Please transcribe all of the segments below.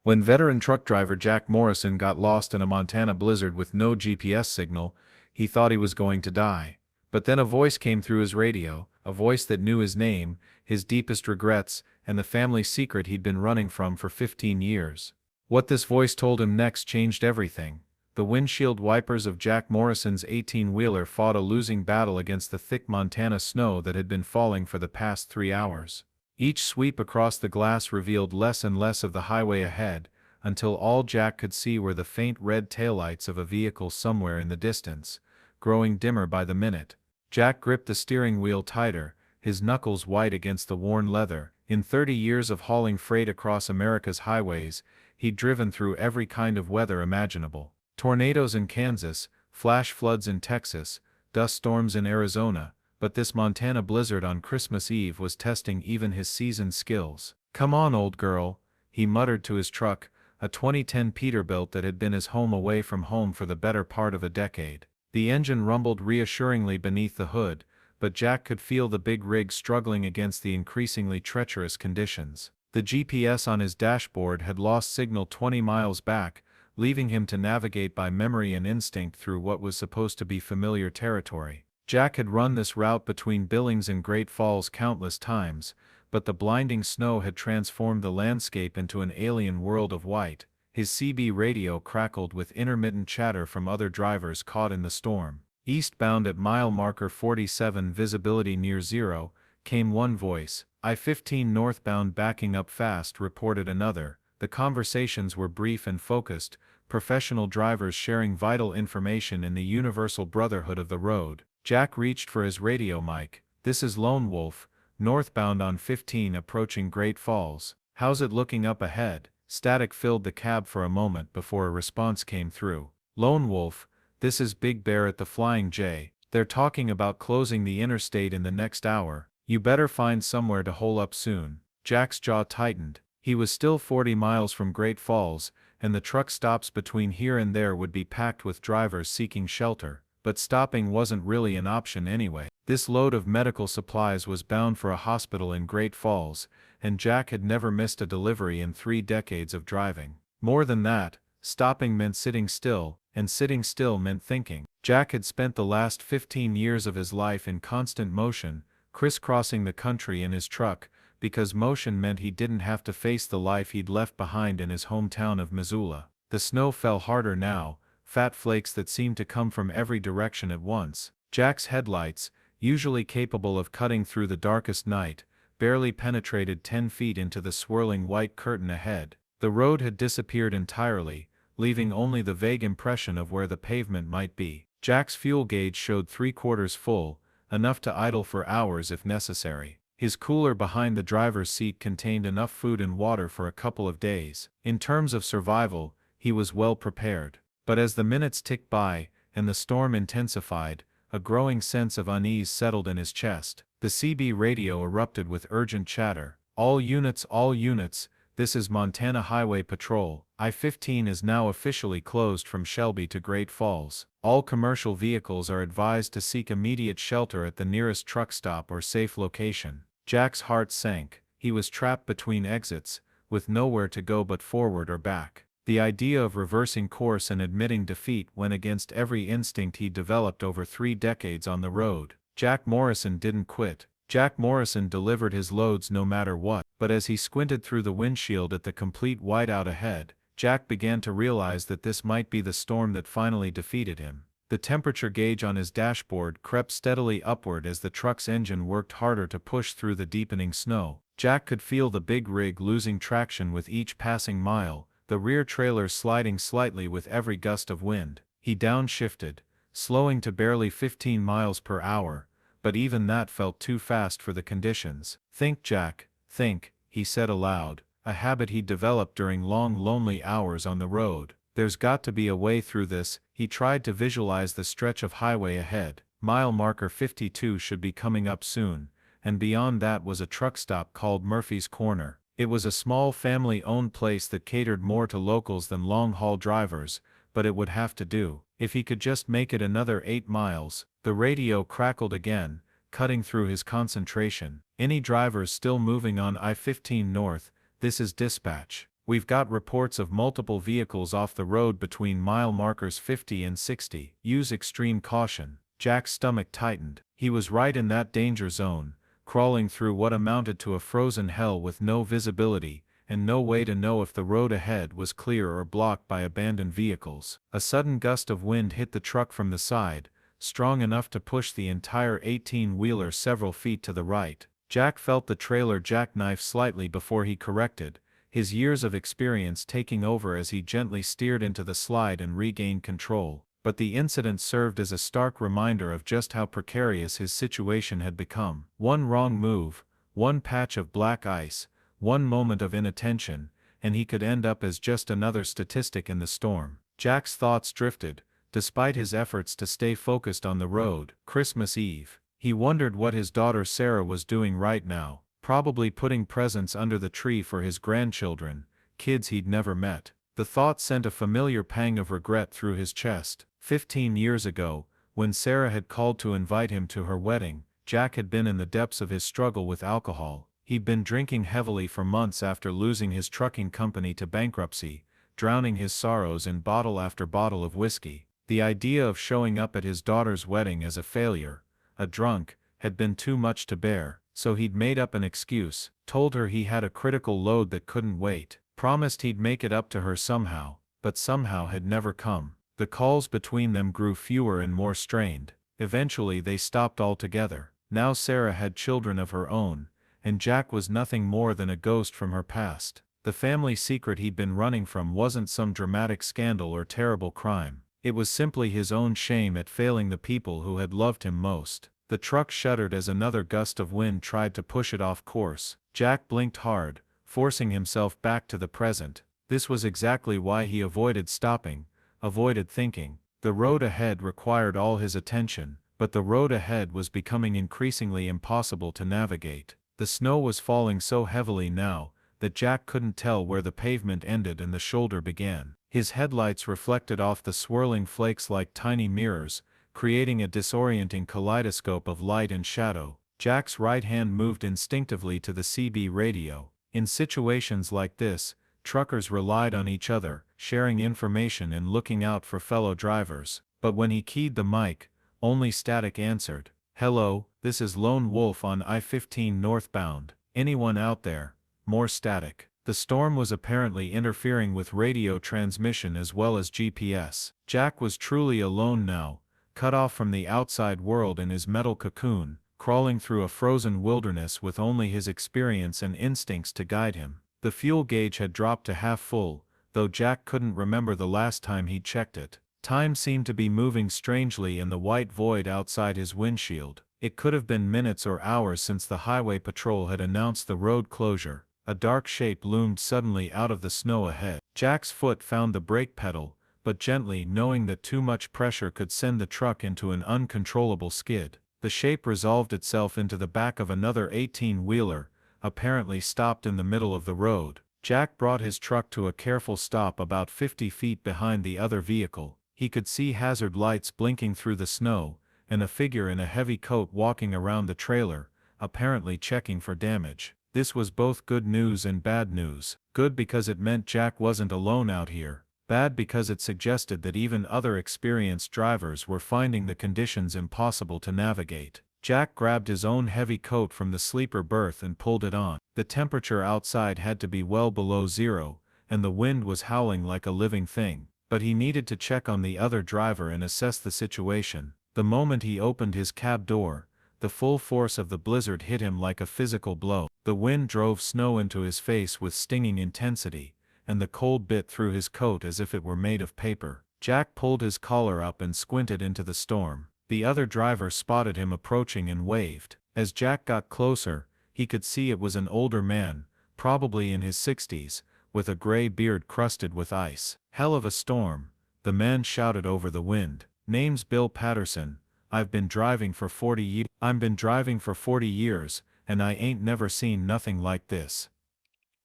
When veteran truck driver Jack Morrison got lost in a Montana blizzard with no GPS signal, he thought he was going to die. But then a voice came through his radio, a voice that knew his name, his deepest regrets, and the family secret he'd been running from for 15 years. What this voice told him next changed everything. The windshield wipers of Jack Morrison's 18-wheeler fought a losing battle against the thick Montana snow that had been falling for the past 3 hours. Each sweep across the glass revealed less and less of the highway ahead, until all Jack could see were the faint red taillights of a vehicle somewhere in the distance, growing dimmer by the minute. Jack gripped the steering wheel tighter, his knuckles white against the worn leather. In 30 years of hauling freight across America's highways, he'd driven through every kind of weather imaginable. Tornadoes in Kansas, flash floods in Texas, dust storms in Arizona, but this Montana blizzard on Christmas Eve was testing even his seasoned skills. "Come on, old girl," he muttered to his truck, a 2010 Peterbilt that had been his home away from home for the better part of a decade. The engine rumbled reassuringly beneath the hood, but Jack could feel the big rig struggling against the increasingly treacherous conditions. The GPS on his dashboard had lost signal 20 miles back, leaving him to navigate by memory and instinct through what was supposed to be familiar territory. Jack had run this route between Billings and Great Falls countless times, but the blinding snow had transformed the landscape into an alien world of white. His CB radio crackled with intermittent chatter from other drivers caught in the storm. Eastbound at mile marker 47, visibility near zero, came one voice. I-15 northbound backing up fast, reported another. The conversations were brief and focused, professional drivers sharing vital information in the universal brotherhood of the road. Jack reached for his radio mic. "This is Lone Wolf, northbound on 15 approaching Great Falls. How's it looking up ahead?" Static filled the cab for a moment before a response came through. "Lone Wolf, this is Big Bear at the Flying J. They're talking about closing the interstate in the next hour. You better find somewhere to hole up soon." Jack's jaw tightened. He was still 40 miles from Great Falls, and the truck stops between here and there would be packed with drivers seeking shelter. But stopping wasn't really an option anyway. This load of medical supplies was bound for a hospital in Great Falls, and Jack had never missed a delivery in 3 decades of driving. More than that, stopping meant sitting still, and sitting still meant thinking. Jack had spent the last 15 years of his life in constant motion, crisscrossing the country in his truck, because motion meant he didn't have to face the life he'd left behind in his hometown of Missoula. The snow fell harder now, fat flakes that seemed to come from every direction at once. Jack's headlights, usually capable of cutting through the darkest night, barely penetrated 10 feet into the swirling white curtain ahead. The road had disappeared entirely, leaving only the vague impression of where the pavement might be. Jack's fuel gauge showed 3/4 full, enough to idle for hours if necessary. His cooler behind the driver's seat contained enough food and water for a couple of days. In terms of survival, he was well prepared. But as the minutes ticked by, and the storm intensified, a growing sense of unease settled in his chest. The CB radio erupted with urgent chatter. All units, this is Montana Highway Patrol. I-15 is now officially closed from Shelby to Great Falls. All commercial vehicles are advised to seek immediate shelter at the nearest truck stop or safe location." Jack's heart sank. He was trapped between exits, with nowhere to go but forward or back. The idea of reversing course and admitting defeat went against every instinct he'd developed over 3 decades on the road. Jack Morrison didn't quit. Jack Morrison delivered his loads no matter what. But as he squinted through the windshield at the complete whiteout ahead, Jack began to realize that this might be the storm that finally defeated him. The temperature gauge on his dashboard crept steadily upward as the truck's engine worked harder to push through the deepening snow. Jack could feel the big rig losing traction with each passing mile, the rear trailer sliding slightly with every gust of wind. He downshifted, slowing to barely 15 miles per hour, but even that felt too fast for the conditions. "Think, Jack, think," he said aloud, a habit he'd developed during long lonely hours on the road. "There's got to be a way through this." He tried to visualize the stretch of highway ahead. Mile marker 52 should be coming up soon, and beyond that was a truck stop called Murphy's Corner. It was a small family-owned place that catered more to locals than long-haul drivers, but it would have to do. If he could just make it another 8 miles. The radio crackled again, cutting through his concentration. "Any drivers still moving on I-15 north? This is dispatch. We've got reports of multiple vehicles off the road between mile markers 50 and 60. Use extreme caution. Jack's stomach tightened. He was right in that danger zone, crawling through what amounted to a frozen hell with no visibility, and no way to know if the road ahead was clear or blocked by abandoned vehicles. A sudden gust of wind hit the truck from the side, strong enough to push the entire 18-wheeler several feet to the right. Jack felt the trailer jackknife slightly before he corrected, his years of experience taking over as he gently steered into the slide and regained control. But the incident served as a stark reminder of just how precarious his situation had become. One wrong move, one patch of black ice, one moment of inattention, and he could end up as just another statistic in the storm. Jack's thoughts drifted, despite his efforts to stay focused on the road. Christmas Eve. He wondered what his daughter Sarah was doing right now, probably putting presents under the tree for his grandchildren, kids he'd never met. The thought sent a familiar pang of regret through his chest. 15 years ago, when Sarah had called to invite him to her wedding, Jack had been in the depths of his struggle with alcohol. He'd been drinking heavily for months after losing his trucking company to bankruptcy, drowning his sorrows in bottle after bottle of whiskey. The idea of showing up at his daughter's wedding as a failure, a drunk, had been too much to bear, so he'd made up an excuse, told her he had a critical load that couldn't wait, promised he'd make it up to her somehow, but somehow had never come. The calls between them grew fewer and more strained. Eventually they stopped altogether. Now Sarah had children of her own, and Jack was nothing more than a ghost from her past. The family secret he'd been running from wasn't some dramatic scandal or terrible crime. It was simply his own shame at failing the people who had loved him most. The truck shuddered as another gust of wind tried to push it off course. Jack blinked hard, forcing himself back to the present. This was exactly why he avoided stopping, avoided thinking. The road ahead required all his attention, but the road ahead was becoming increasingly impossible to navigate. The snow was falling so heavily now that Jack couldn't tell where the pavement ended and the shoulder began. His headlights reflected off the swirling flakes like tiny mirrors, creating a disorienting kaleidoscope of light and shadow. Jack's right hand moved instinctively to the CB radio. In situations like this, truckers relied on each other, sharing information and looking out for fellow drivers. But when he keyed the mic, only static answered. "Hello, this is Lone Wolf on I-15 northbound. Anyone out there?" More static. The storm was apparently interfering with radio transmission as well as GPS. Jack was truly alone now, cut off from the outside world in his metal cocoon, crawling through a frozen wilderness with only his experience and instincts to guide him. The fuel gauge had dropped to half full, though Jack couldn't remember the last time he'd checked it. Time seemed to be moving strangely in the white void outside his windshield. It could have been minutes or hours since the highway patrol had announced the road closure. A dark shape loomed suddenly out of the snow ahead. Jack's foot found the brake pedal, but gently, knowing that too much pressure could send the truck into an uncontrollable skid. The shape resolved itself into the back of another 18-wheeler, apparently stopped in the middle of the road. Jack brought his truck to a careful stop about 50 feet behind the other vehicle. He could see hazard lights blinking through the snow, and a figure in a heavy coat walking around the trailer, apparently checking for damage. This was both good news and bad news. Good because it meant Jack wasn't alone out here. Bad because it suggested that even other experienced drivers were finding the conditions impossible to navigate. Jack grabbed his own heavy coat from the sleeper berth and pulled it on. The temperature outside had to be well below zero, and the wind was howling like a living thing. But he needed to check on the other driver and assess the situation. The moment he opened his cab door, the full force of the blizzard hit him like a physical blow. The wind drove snow into his face with stinging intensity, and the cold bit through his coat as if it were made of paper. Jack pulled his collar up and squinted into the storm. The other driver spotted him approaching and waved. As Jack got closer, he could see it was an older man, probably in his 60s, with a gray beard crusted with ice. "Hell of a storm," the man shouted over the wind. "Name's Bill Patterson. I've been driving for 40 years, and I ain't never seen nothing like this."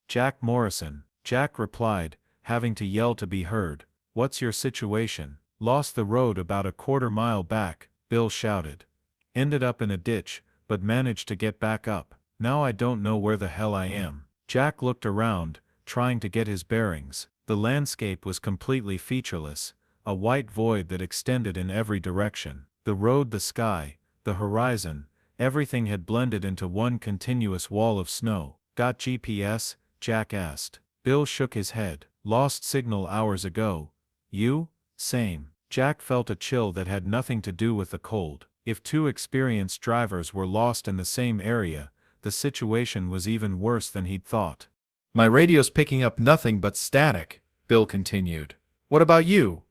"Jack Morrison," Jack replied, having to yell to be heard. "What's your situation?" "Lost the road about a quarter-mile back," Bill shouted. "Ended up in a ditch, but managed to get back up. Now I don't know where the hell I am." Jack looked around, trying to get his bearings. The landscape was completely featureless, a white void that extended in every direction. The road, the sky, the horizon, everything had blended into one continuous wall of snow. Got GPS? Jack asked. Bill shook his head. Lost signal hours ago. You? Same. Jack felt a chill that had nothing to do with the cold. If two experienced drivers were lost in the same area, the situation was even worse than he'd thought. My radio's picking up nothing but static, Bill continued. What about you?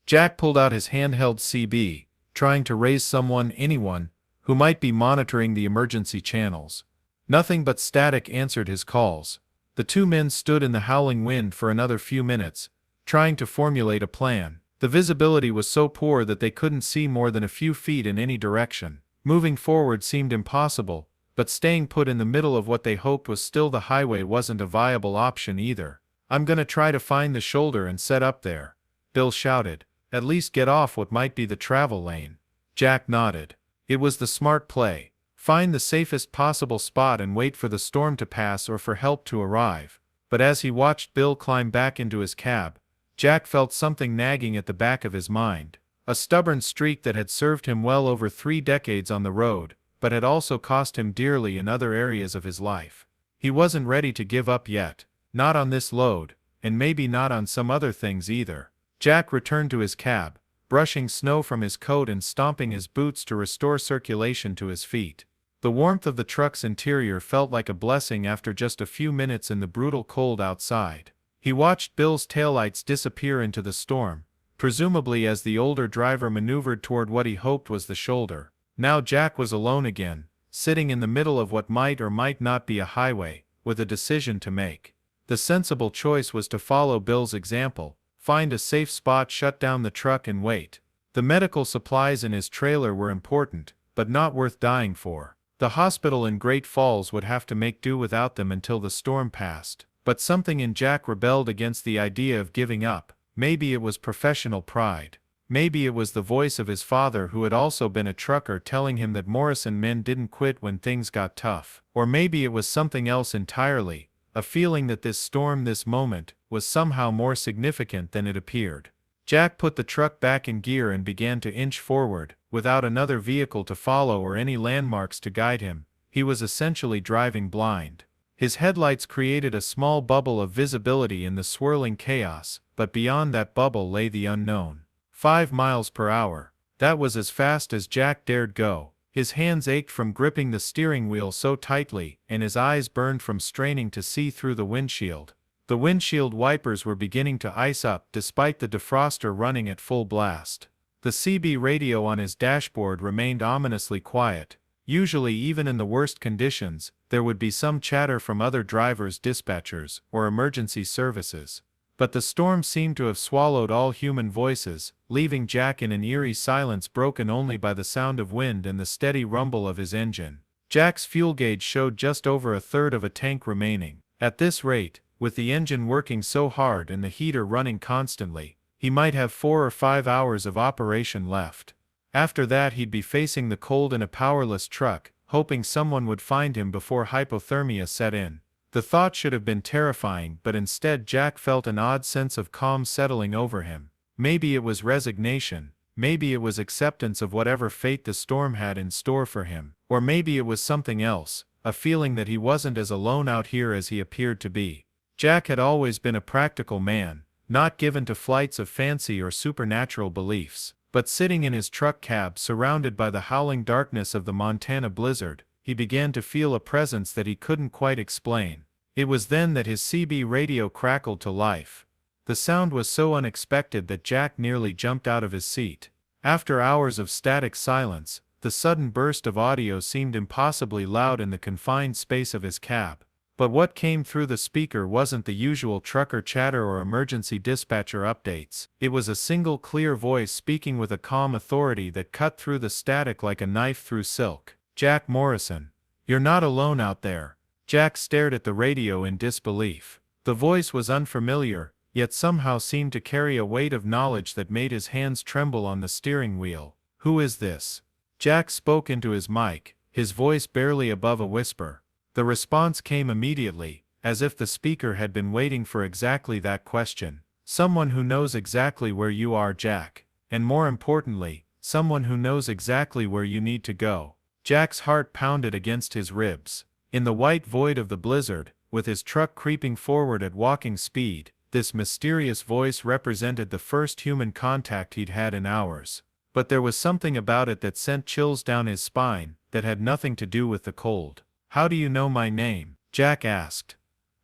Jack pulled out his handheld CB, trying to raise anyone, who might be monitoring the emergency channels. Nothing but static answered his calls. The two men stood in the howling wind for another few minutes, trying to formulate a plan. The visibility was so poor that they couldn't see more than a few feet in any direction. Moving forward seemed impossible, but staying put in the middle of what they hoped was still the highway wasn't a viable option either. I'm gonna try to find the shoulder and set up there, Bill shouted. At least get off what might be the travel lane. Jack nodded. It was the smart play. Find the safest possible spot and wait for the storm to pass or for help to arrive. But as he watched Bill climb back into his cab, Jack felt something nagging at the back of his mind. A stubborn streak that had served him well over 3 decades on the road, but had also cost him dearly in other areas of his life. He wasn't ready to give up yet, not on this load, and maybe not on some other things either. Jack returned to his cab, brushing snow from his coat and stomping his boots to restore circulation to his feet. The warmth of the truck's interior felt like a blessing after just a few minutes in the brutal cold outside. He watched Bill's taillights disappear into the storm, presumably as the older driver maneuvered toward what he hoped was the shoulder. Now Jack was alone again, sitting in the middle of what might or might not be a highway, with a decision to make. The sensible choice was to follow Bill's example, find a safe spot, shut down the truck and wait. The medical supplies in his trailer were important, but not worth dying for. The hospital in Great Falls would have to make do without them until the storm passed. But something in Jack rebelled against the idea of giving up. Maybe it was professional pride. Maybe it was the voice of his father, who had also been a trucker, telling him that Morrison men didn't quit when things got tough. Or maybe it was something else entirely, a feeling that this storm, this moment, was somehow more significant than it appeared. Jack put the truck back in gear and began to inch forward, without another vehicle to follow or any landmarks to guide him. He was essentially driving blind. His headlights created a small bubble of visibility in the swirling chaos, but beyond that bubble lay the unknown. 5 miles per hour. That was as fast as Jack dared go. His hands ached from gripping the steering wheel so tightly, and his eyes burned from straining to see through the windshield. The windshield wipers were beginning to ice up despite the defroster running at full blast. The CB radio on his dashboard remained ominously quiet. Usually, even in the worst conditions, there would be some chatter from other drivers, dispatchers, or emergency services. But the storm seemed to have swallowed all human voices, leaving Jack in an eerie silence broken only by the sound of wind and the steady rumble of his engine. Jack's fuel gauge showed just over a third of a tank remaining. At this rate, with the engine working so hard and the heater running constantly, he might have 4 or 5 hours of operation left. After that, he'd be facing the cold in a powerless truck, hoping someone would find him before hypothermia set in. The thought should have been terrifying, but instead Jack felt an odd sense of calm settling over him. Maybe it was resignation, maybe it was acceptance of whatever fate the storm had in store for him, or maybe it was something else, a feeling that he wasn't as alone out here as he appeared to be. Jack had always been a practical man, not given to flights of fancy or supernatural beliefs. But sitting in his truck cab surrounded by the howling darkness of the Montana blizzard, he began to feel a presence that he couldn't quite explain. It was then that his CB radio crackled to life. The sound was so unexpected that Jack nearly jumped out of his seat. After hours of static silence, the sudden burst of audio seemed impossibly loud in the confined space of his cab. But what came through the speaker wasn't the usual trucker chatter or emergency dispatcher updates. It was a single clear voice speaking with a calm authority that cut through the static like a knife through silk. Jack Morrison. You're not alone out there. Jack stared at the radio in disbelief. The voice was unfamiliar, yet somehow seemed to carry a weight of knowledge that made his hands tremble on the steering wheel. Who is this? Jack spoke into his mic, his voice barely above a whisper. The response came immediately, as if the speaker had been waiting for exactly that question. Someone who knows exactly where you are, Jack. And more importantly, someone who knows exactly where you need to go. Jack's heart pounded against his ribs. In the white void of the blizzard, with his truck creeping forward at walking speed, this mysterious voice represented the first human contact he'd had in hours. But there was something about it that sent chills down his spine, that had nothing to do with the cold. "How do you know my name?" Jack asked.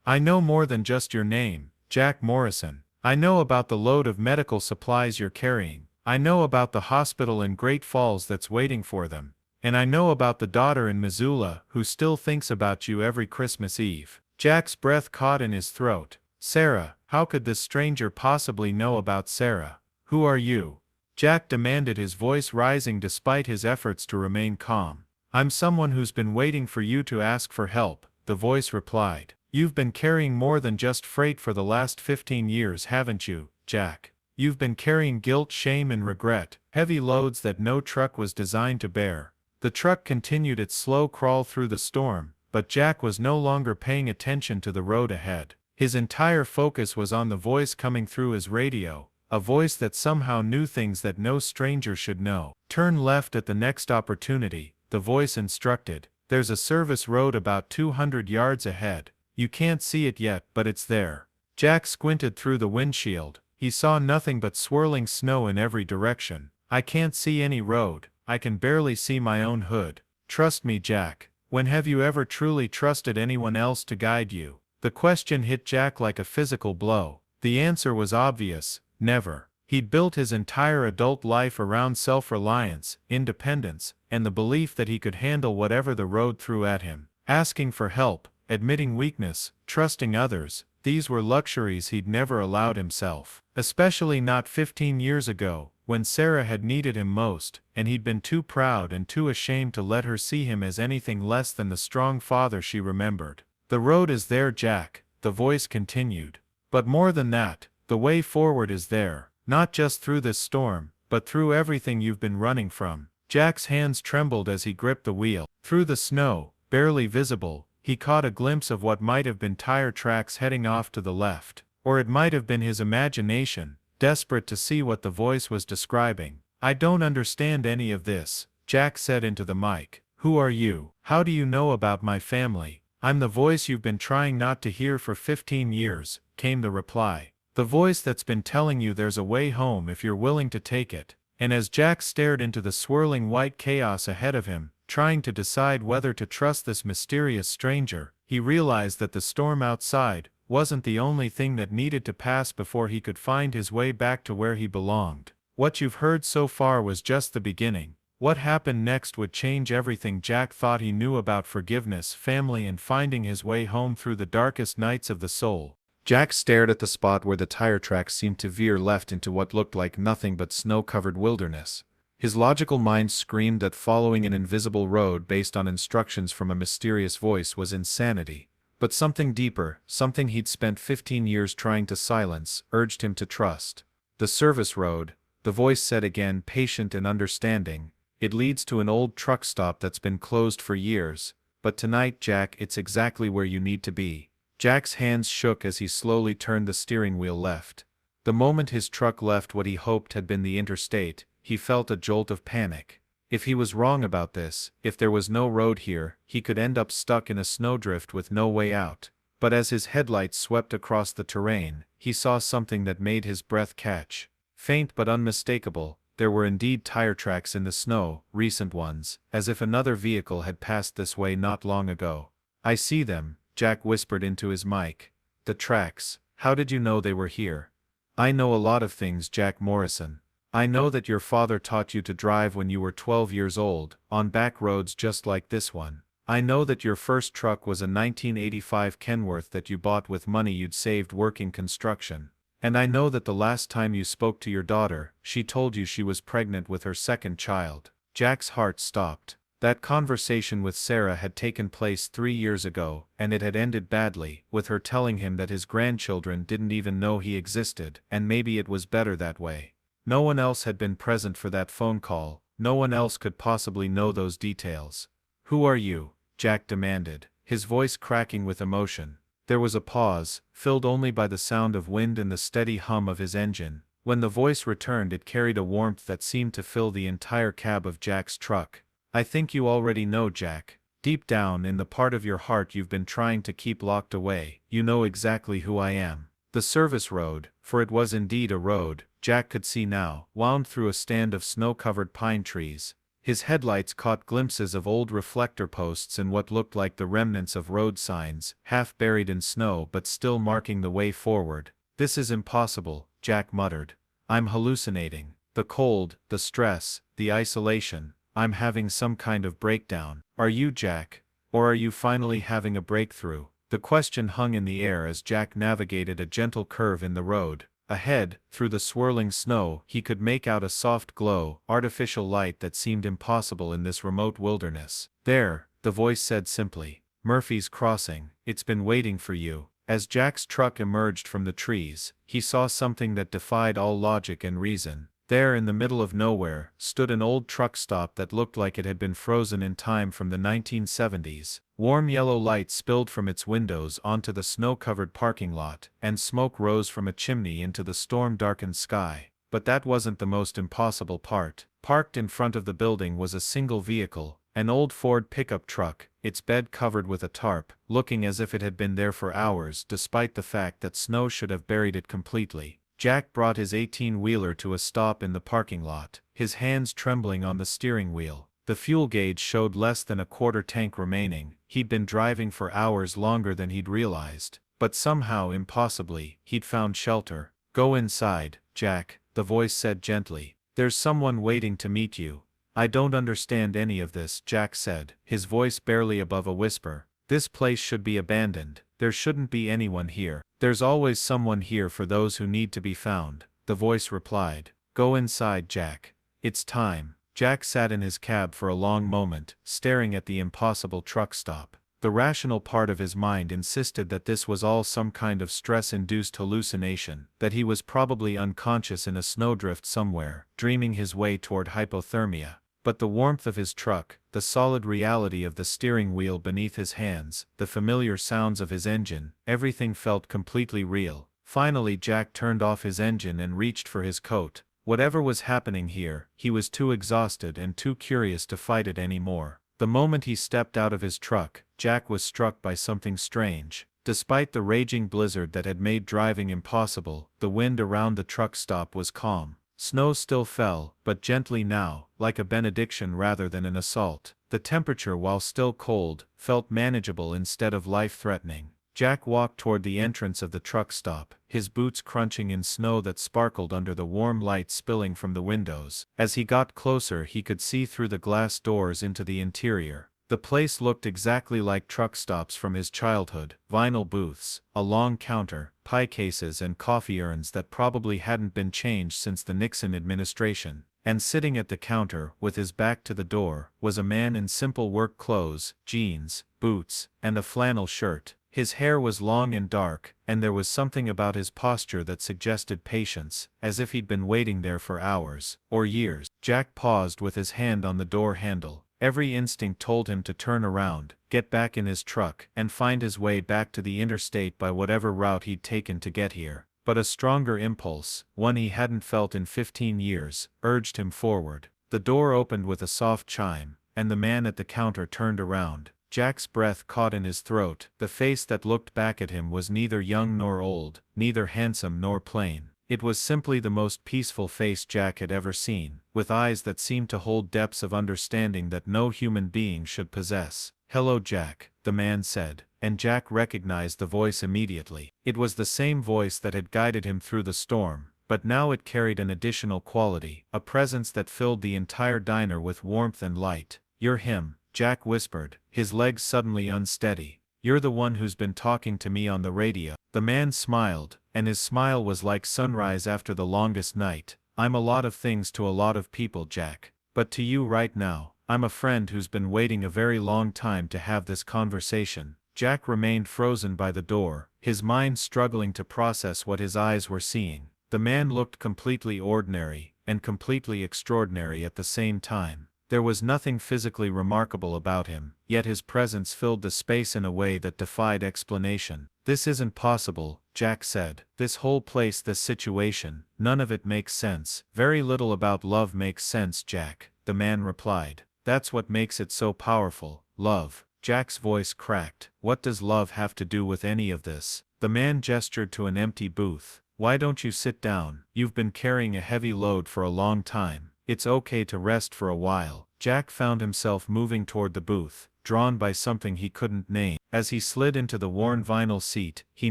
"I know more than just your name, Jack Morrison. I know about the load of medical supplies you're carrying. I know about the hospital in Great Falls that's waiting for them. And I know about the daughter in Missoula who still thinks about you every Christmas Eve." Jack's breath caught in his throat. Sarah, how could this stranger possibly know about Sarah? "Who are you?" Jack demanded, his voice rising despite his efforts to remain calm. "I'm someone who's been waiting for you to ask for help," the voice replied. "You've been carrying more than just freight for the last 15 years, haven't you, Jack? You've been carrying guilt, shame, and regret, heavy loads that no truck was designed to bear." The truck continued its slow crawl through the storm, but Jack was no longer paying attention to the road ahead. His entire focus was on the voice coming through his radio, a voice that somehow knew things that no stranger should know. "Turn left at the next opportunity," the voice instructed. "There's a service road about 200 yards ahead. You can't see it yet, but it's there." Jack squinted through the windshield. He saw nothing but swirling snow in every direction. "I can't see any road. I can barely see my own hood." "Trust me, Jack. When have you ever truly trusted anyone else to guide you?" The question hit Jack like a physical blow. The answer was obvious: never. He'd built his entire adult life around self-reliance, independence, and the belief that he could handle whatever the road threw at him. Asking for help, admitting weakness, trusting others, these were luxuries he'd never allowed himself. Especially not 15 years ago, when Sarah had needed him most, and he'd been too proud and too ashamed to let her see him as anything less than the strong father she remembered. "The road is there, Jack," the voice continued. "But more than that, the way forward is there. Not just through this storm, but through everything you've been running from." Jack's hands trembled as he gripped the wheel. Through the snow, barely visible, he caught a glimpse of what might have been tire tracks heading off to the left. Or it might have been his imagination, desperate to see what the voice was describing. "I don't understand any of this," Jack said into the mic. "Who are you? How do you know about my family?" "I'm the voice you've been trying not to hear for 15 years, came the reply. "The voice that's been telling you there's a way home if you're willing to take it." And as Jack stared into the swirling white chaos ahead of him, trying to decide whether to trust this mysterious stranger, he realized that the storm outside wasn't the only thing that needed to pass before he could find his way back to where he belonged. What you've heard so far was just the beginning. What happened next would change everything Jack thought he knew about forgiveness, family, and finding his way home through the darkest nights of the soul. Jack stared at the spot where the tire tracks seemed to veer left into what looked like nothing but snow-covered wilderness. His logical mind screamed that following an invisible road based on instructions from a mysterious voice was insanity. But something deeper, something he'd spent 15 years trying to silence, urged him to trust. "The service road," the voice said again, patient and understanding. "It leads to an old truck stop that's been closed for years. But tonight, Jack, it's exactly where you need to be." Jack's hands shook as he slowly turned the steering wheel left. The moment his truck left what he hoped had been the interstate, he felt a jolt of panic. If he was wrong about this, if there was no road here, he could end up stuck in a snowdrift with no way out. But as his headlights swept across the terrain, he saw something that made his breath catch. Faint but unmistakable, there were indeed tire tracks in the snow, recent ones, as if another vehicle had passed this way not long ago. "I see them," Jack whispered into his mic. "The tracks. How did you know they were here?" "I know a lot of things, Jack Morrison. I know that your father taught you to drive when you were 12 years old, on back roads just like this one. I know that your first truck was a 1985 Kenworth that you bought with money you'd saved working construction. And I know that the last time you spoke to your daughter, she told you she was pregnant with her second child." Jack's heart stopped. That conversation with Sarah had taken place 3 years ago, and it had ended badly, with her telling him that his grandchildren didn't even know he existed, and maybe it was better that way. No one else had been present for that phone call, no one else could possibly know those details. "Who are you?" Jack demanded, his voice cracking with emotion. There was a pause, filled only by the sound of wind and the steady hum of his engine. When the voice returned, it carried a warmth that seemed to fill the entire cab of Jack's truck. "I think you already know, Jack. Deep down in the part of your heart you've been trying to keep locked away, you know exactly who I am." The service road, for it was indeed a road, Jack could see now, wound through a stand of snow-covered pine trees. His headlights caught glimpses of old reflector posts and what looked like the remnants of road signs, half buried in snow but still marking the way forward. "This is impossible," Jack muttered. "I'm hallucinating. The cold, the stress, the isolation. I'm having some kind of breakdown." "Are you, Jack? Or are you finally having a breakthrough?" The question hung in the air as Jack navigated a gentle curve in the road. Ahead, through the swirling snow, he could make out a soft glow, artificial light that seemed impossible in this remote wilderness. "There," the voice said simply. "Murphy's Crossing. It's been waiting for you." As Jack's truck emerged from the trees, he saw something that defied all logic and reason. There in the middle of nowhere, stood an old truck stop that looked like it had been frozen in time from the 1970s. Warm yellow light spilled from its windows onto the snow-covered parking lot, and smoke rose from a chimney into the storm-darkened sky. But that wasn't the most impossible part. Parked in front of the building was a single vehicle, an old Ford pickup truck, its bed covered with a tarp, looking as if it had been there for hours despite the fact that snow should have buried it completely. Jack brought his 18-wheeler to a stop in the parking lot, his hands trembling on the steering wheel. The fuel gauge showed less than a quarter tank remaining. He'd been driving for hours longer than he'd realized. But somehow, impossibly, he'd found shelter. "Go inside, Jack," the voice said gently. "There's someone waiting to meet you." "I don't understand any of this," Jack said, his voice barely above a whisper. "This place should be abandoned. There shouldn't be anyone here." "There's always someone here for those who need to be found," the voice replied. "Go inside, Jack. It's time." Jack sat in his cab for a long moment, staring at the impossible truck stop. The rational part of his mind insisted that this was all some kind of stress-induced hallucination, that he was probably unconscious in a snowdrift somewhere, dreaming his way toward hypothermia. But the warmth of his truck, the solid reality of the steering wheel beneath his hands, the familiar sounds of his engine, everything felt completely real. Finally Jack turned off his engine and reached for his coat. Whatever was happening here, he was too exhausted and too curious to fight it anymore. The moment he stepped out of his truck, Jack was struck by something strange. Despite the raging blizzard that had made driving impossible, the wind around the truck stop was calm. Snow still fell, but gently now, like a benediction rather than an assault. The temperature, while still cold, felt manageable instead of life-threatening. Jack walked toward the entrance of the truck stop, his boots crunching in snow that sparkled under the warm light spilling from the windows. As he got closer, he could see through the glass doors into the interior. The place looked exactly like truck stops from his childhood: vinyl booths, a long counter, pie cases and coffee urns that probably hadn't been changed since the Nixon administration. And sitting at the counter, with his back to the door, was a man in simple work clothes, jeans, boots, and a flannel shirt. His hair was long and dark, and there was something about his posture that suggested patience, as if he'd been waiting there for hours, or years. Jack paused with his hand on the door handle. Every instinct told him to turn around, get back in his truck, and find his way back to the interstate by whatever route he'd taken to get here. But a stronger impulse, one he hadn't felt in 15 years, urged him forward. The door opened with a soft chime, and the man at the counter turned around. Jack's breath caught in his throat. The face that looked back at him was neither young nor old, neither handsome nor plain. It was simply the most peaceful face Jack had ever seen, with eyes that seemed to hold depths of understanding that no human being should possess. "Hello, Jack," the man said, and Jack recognized the voice immediately. It was the same voice that had guided him through the storm, but now it carried an additional quality, a presence that filled the entire diner with warmth and light. "You're him," Jack whispered, his legs suddenly unsteady. "You're the one who's been talking to me on the radio." The man smiled, and his smile was like sunrise after the longest night. "I'm a lot of things to a lot of people, Jack. But to you right now, I'm a friend who's been waiting a very long time to have this conversation." Jack remained frozen by the door, his mind struggling to process what his eyes were seeing. The man looked completely ordinary, and completely extraordinary at the same time. There was nothing physically remarkable about him, yet his presence filled the space in a way that defied explanation. "This isn't possible," Jack said. "This whole place, this situation, none of it makes sense." "Very little about love makes sense, Jack," the man replied. "That's what makes it so powerful. Love." Jack's voice cracked. "What does love have to do with any of this?" The man gestured to an empty booth. "Why don't you sit down? You've been carrying a heavy load for a long time. It's okay to rest for a while." Jack found himself moving toward the booth, drawn by something he couldn't name. As he slid into the worn vinyl seat, he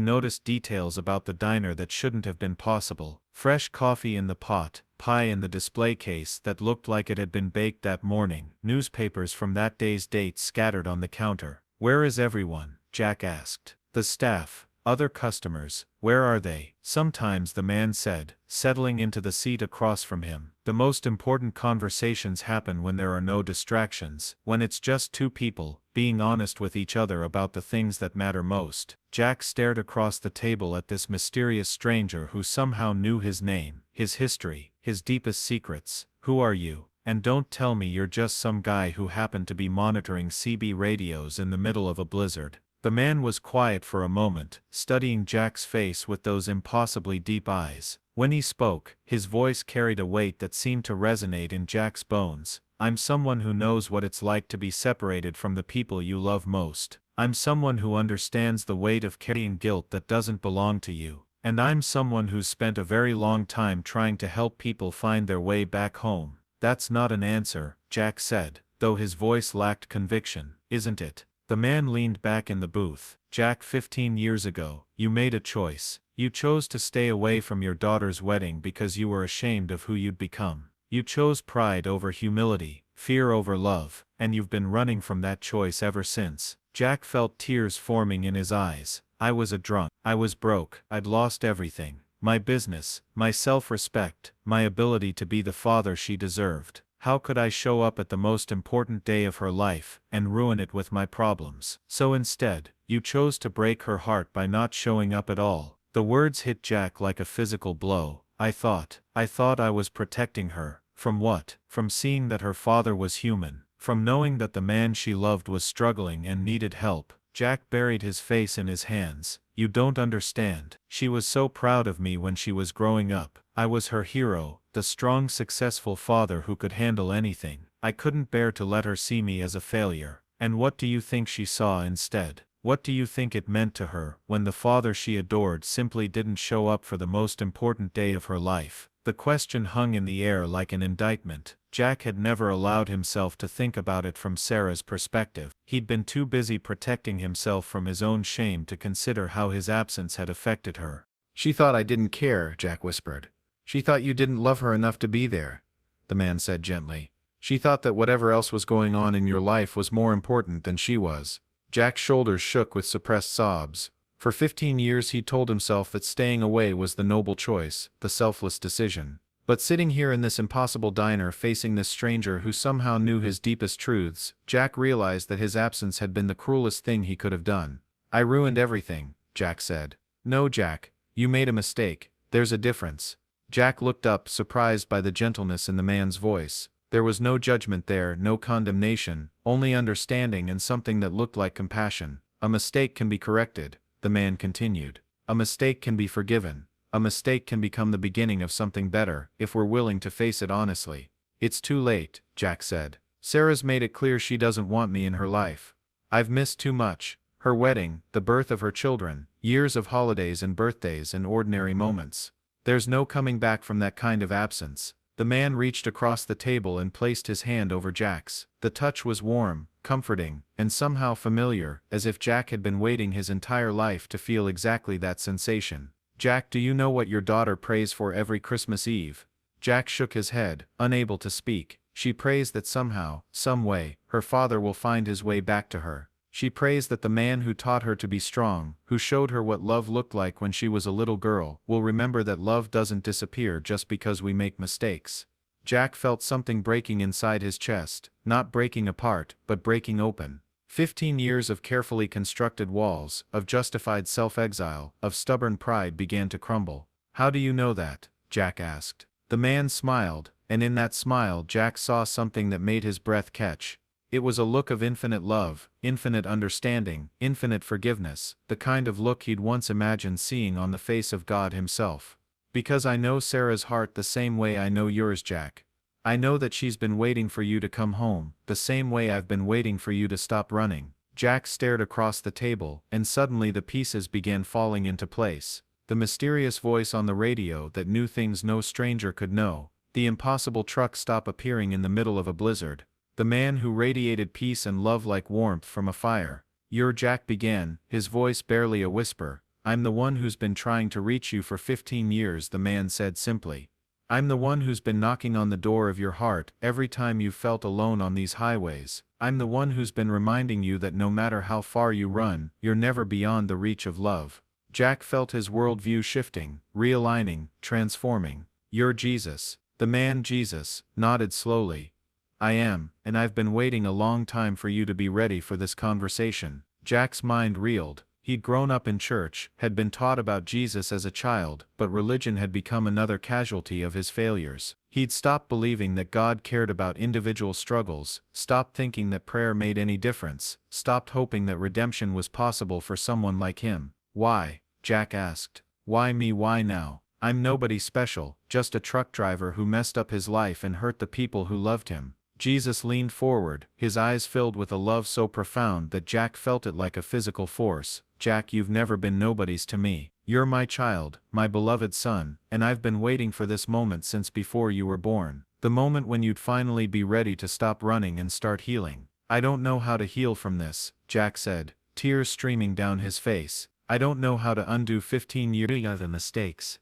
noticed details about the diner that shouldn't have been possible. Fresh coffee in the pot, pie in the display case that looked like it had been baked that morning, newspapers from that day's dates scattered on the counter. "Where is everyone?" Jack asked. "The staff. Other customers, where are they?" "Sometimes," the man said, settling into the seat across from him. "The most important conversations happen when there are no distractions, when it's just two people, being honest with each other about the things that matter most." Jack stared across the table at this mysterious stranger who somehow knew his name, his history, his deepest secrets. "Who are you? And don't tell me you're just some guy who happened to be monitoring CB radios in the middle of a blizzard." The man was quiet for a moment, studying Jack's face with those impossibly deep eyes. When he spoke, his voice carried a weight that seemed to resonate in Jack's bones. "I'm someone who knows what it's like to be separated from the people you love most. I'm someone who understands the weight of carrying guilt that doesn't belong to you. And I'm someone who's spent a very long time trying to help people find their way back home." "That's not an answer," Jack said, though his voice lacked conviction, "isn't it?" The man leaned back in the booth. "Jack, 15 years ago, you made a choice. You chose to stay away from your daughter's wedding because you were ashamed of who you'd become. You chose pride over humility, fear over love, and you've been running from that choice ever since." Jack felt tears forming in his eyes. "I was a drunk. I was broke. I'd lost everything. My business, my self-respect, my ability to be the father she deserved. How could I show up at the most important day of her life and ruin it with my problems? So instead, you chose to break her heart by not showing up at all." The words hit Jack like a physical blow. I thought I was protecting her. From what? From seeing that her father was human. From knowing that the man she loved was struggling and needed help." Jack buried his face in his hands. "You don't understand. She was so proud of me when she was growing up. I was her hero, the strong, successful father who could handle anything. I couldn't bear to let her see me as a failure. And what do you think she saw instead? What do you think it meant to her when the father she adored simply didn't show up for the most important day of her life?" The question hung in the air like an indictment. Jack had never allowed himself to think about it from Sarah's perspective. He'd been too busy protecting himself from his own shame to consider how his absence had affected her. "She thought I didn't care," Jack whispered. "She thought you didn't love her enough to be there," the man said gently. "She thought that whatever else was going on in your life was more important than she was." Jack's shoulders shook with suppressed sobs. For 15 years he'd told himself that staying away was the noble choice, the selfless decision. But sitting here in this impossible diner facing this stranger who somehow knew his deepest truths, Jack realized that his absence had been the cruelest thing he could have done. "I ruined everything," Jack said. "No, Jack, you made a mistake. There's a difference." Jack looked up, surprised by the gentleness in the man's voice. There was no judgment there, no condemnation, only understanding and something that looked like compassion. "A mistake can be corrected," the man continued. "A mistake can be forgiven. A mistake can become the beginning of something better, if we're willing to face it honestly." "It's too late," Jack said. "Sarah's made it clear she doesn't want me in her life. I've missed too much. Her wedding, the birth of her children, years of holidays and birthdays and ordinary moments. There's no coming back from that kind of absence." The man reached across the table and placed his hand over Jack's. The touch was warm, comforting, and somehow familiar, as if Jack had been waiting his entire life to feel exactly that sensation. "Jack, do you know what your daughter prays for every Christmas Eve?" Jack shook his head, unable to speak. "She prays that somehow, some way, her father will find his way back to her. She prays that the man who taught her to be strong, who showed her what love looked like when she was a little girl, will remember that love doesn't disappear just because we make mistakes." Jack felt something breaking inside his chest, not breaking apart, but breaking open. 15 years of carefully constructed walls, of justified self-exile, of stubborn pride began to crumble. "How do you know that?" Jack asked. The man smiled, and in that smile Jack saw something that made his breath catch. It was a look of infinite love, infinite understanding, infinite forgiveness, the kind of look he'd once imagined seeing on the face of God himself. "Because I know Sarah's heart the same way I know yours, Jack. I know that she's been waiting for you to come home, the same way I've been waiting for you to stop running." Jack stared across the table, and suddenly the pieces began falling into place. The mysterious voice on the radio that knew things no stranger could know, the impossible truck stop appearing in the middle of a blizzard, the man who radiated peace and love like warmth from a fire. "You're Jack," began, his voice barely a whisper. "I'm the one who's been trying to reach you for 15 years, the man said simply. "I'm the one who's been knocking on the door of your heart every time you felt alone on these highways. I'm the one who's been reminding you that no matter how far you run, you're never beyond the reach of love." Jack felt his worldview shifting, realigning, transforming. "You're Jesus." The man, Jesus, nodded slowly. "I am, and I've been waiting a long time for you to be ready for this conversation." Jack's mind reeled. He'd grown up in church, had been taught about Jesus as a child, but religion had become another casualty of his failures. He'd stopped believing that God cared about individual struggles, stopped thinking that prayer made any difference, stopped hoping that redemption was possible for someone like him. "Why?" Jack asked. "Why me? Why now? I'm nobody special, just a truck driver who messed up his life and hurt the people who loved him." Jesus leaned forward, his eyes filled with a love so profound that Jack felt it like a physical force. "Jack, you've never been nobodies to me. You're my child, my beloved son, and I've been waiting for this moment since before you were born. The moment when you'd finally be ready to stop running and start healing." "I don't know how to heal from this," Jack said, tears streaming down his face. "I don't know how to undo 15 years of mistakes."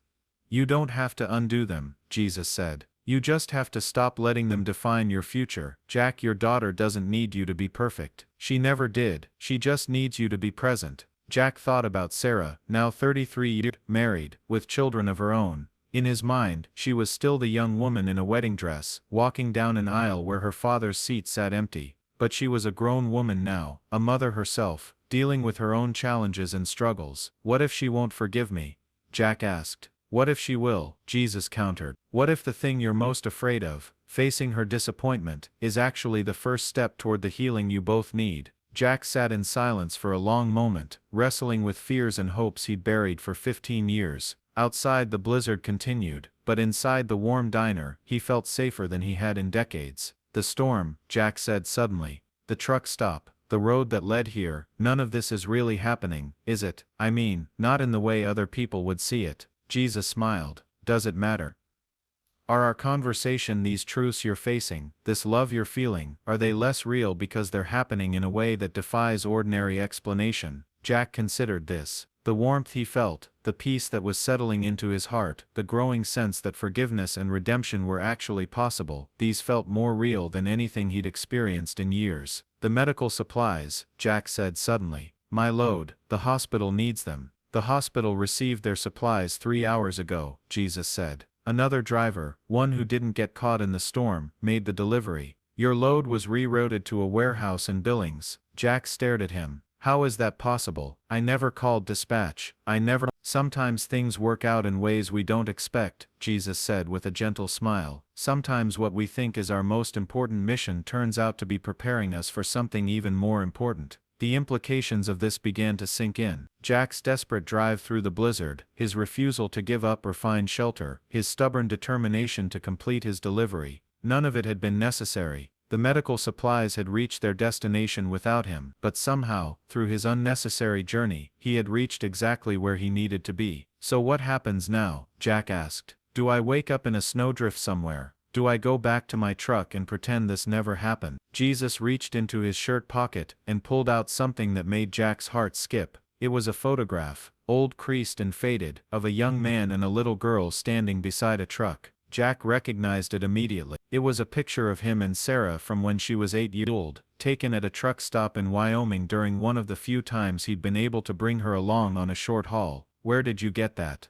"You don't have to undo them," Jesus said. "You just have to stop letting them define your future." "Jack, your daughter doesn't need you to be perfect. She never did. She just needs you to be present." Jack thought about Sarah, now 33 years, married, with children of her own. In his mind, she was still the young woman in a wedding dress, walking down an aisle where her father's seat sat empty. But she was a grown woman now, a mother herself, dealing with her own challenges and struggles. "What if she won't forgive me?" Jack asked. "What if she will?" Jesus countered. "What if the thing you're most afraid of, facing her disappointment, is actually the first step toward the healing you both need?" Jack sat in silence for a long moment, wrestling with fears and hopes he'd buried for 15 years. Outside the blizzard continued, but inside the warm diner, he felt safer than he had in decades. "The storm," Jack said suddenly. "The truck stop. The road that led here. None of this is really happening, is it? I mean, not in the way other people would see it." Jesus smiled. "Does it matter? Are our conversation, these truths you're facing, this love you're feeling, are they less real because they're happening in a way that defies ordinary explanation?" Jack considered this. The warmth he felt, the peace that was settling into his heart, the growing sense that forgiveness and redemption were actually possible, these felt more real than anything he'd experienced in years. "The medical supplies," Jack said suddenly. "My load, the hospital needs them." "The hospital received their supplies 3 hours ago," Jesus said. "Another driver, one who didn't get caught in the storm, made the delivery. Your load was rerouted to a warehouse in Billings." Jack stared at him. "How is that possible? I never called dispatch. I never—" "Sometimes things work out in ways we don't expect," Jesus said with a gentle smile. "Sometimes what we think is our most important mission turns out to be preparing us for something even more important." The implications of this began to sink in. Jack's desperate drive through the blizzard, his refusal to give up or find shelter, his stubborn determination to complete his delivery, none of it had been necessary. The medical supplies had reached their destination without him, but somehow, through his unnecessary journey, he had reached exactly where he needed to be. "So what happens now?" Jack asked. "Do I wake up in a snowdrift somewhere? Do I go back to my truck and pretend this never happened?" Jesus reached into his shirt pocket and pulled out something that made Jack's heart skip. It was a photograph, old, creased and faded, of a young man and a little girl standing beside a truck. Jack recognized it immediately. It was a picture of him and Sarah from when she was 8 years old, taken at a truck stop in Wyoming during one of the few times he'd been able to bring her along on a short haul. "Where did you get that?"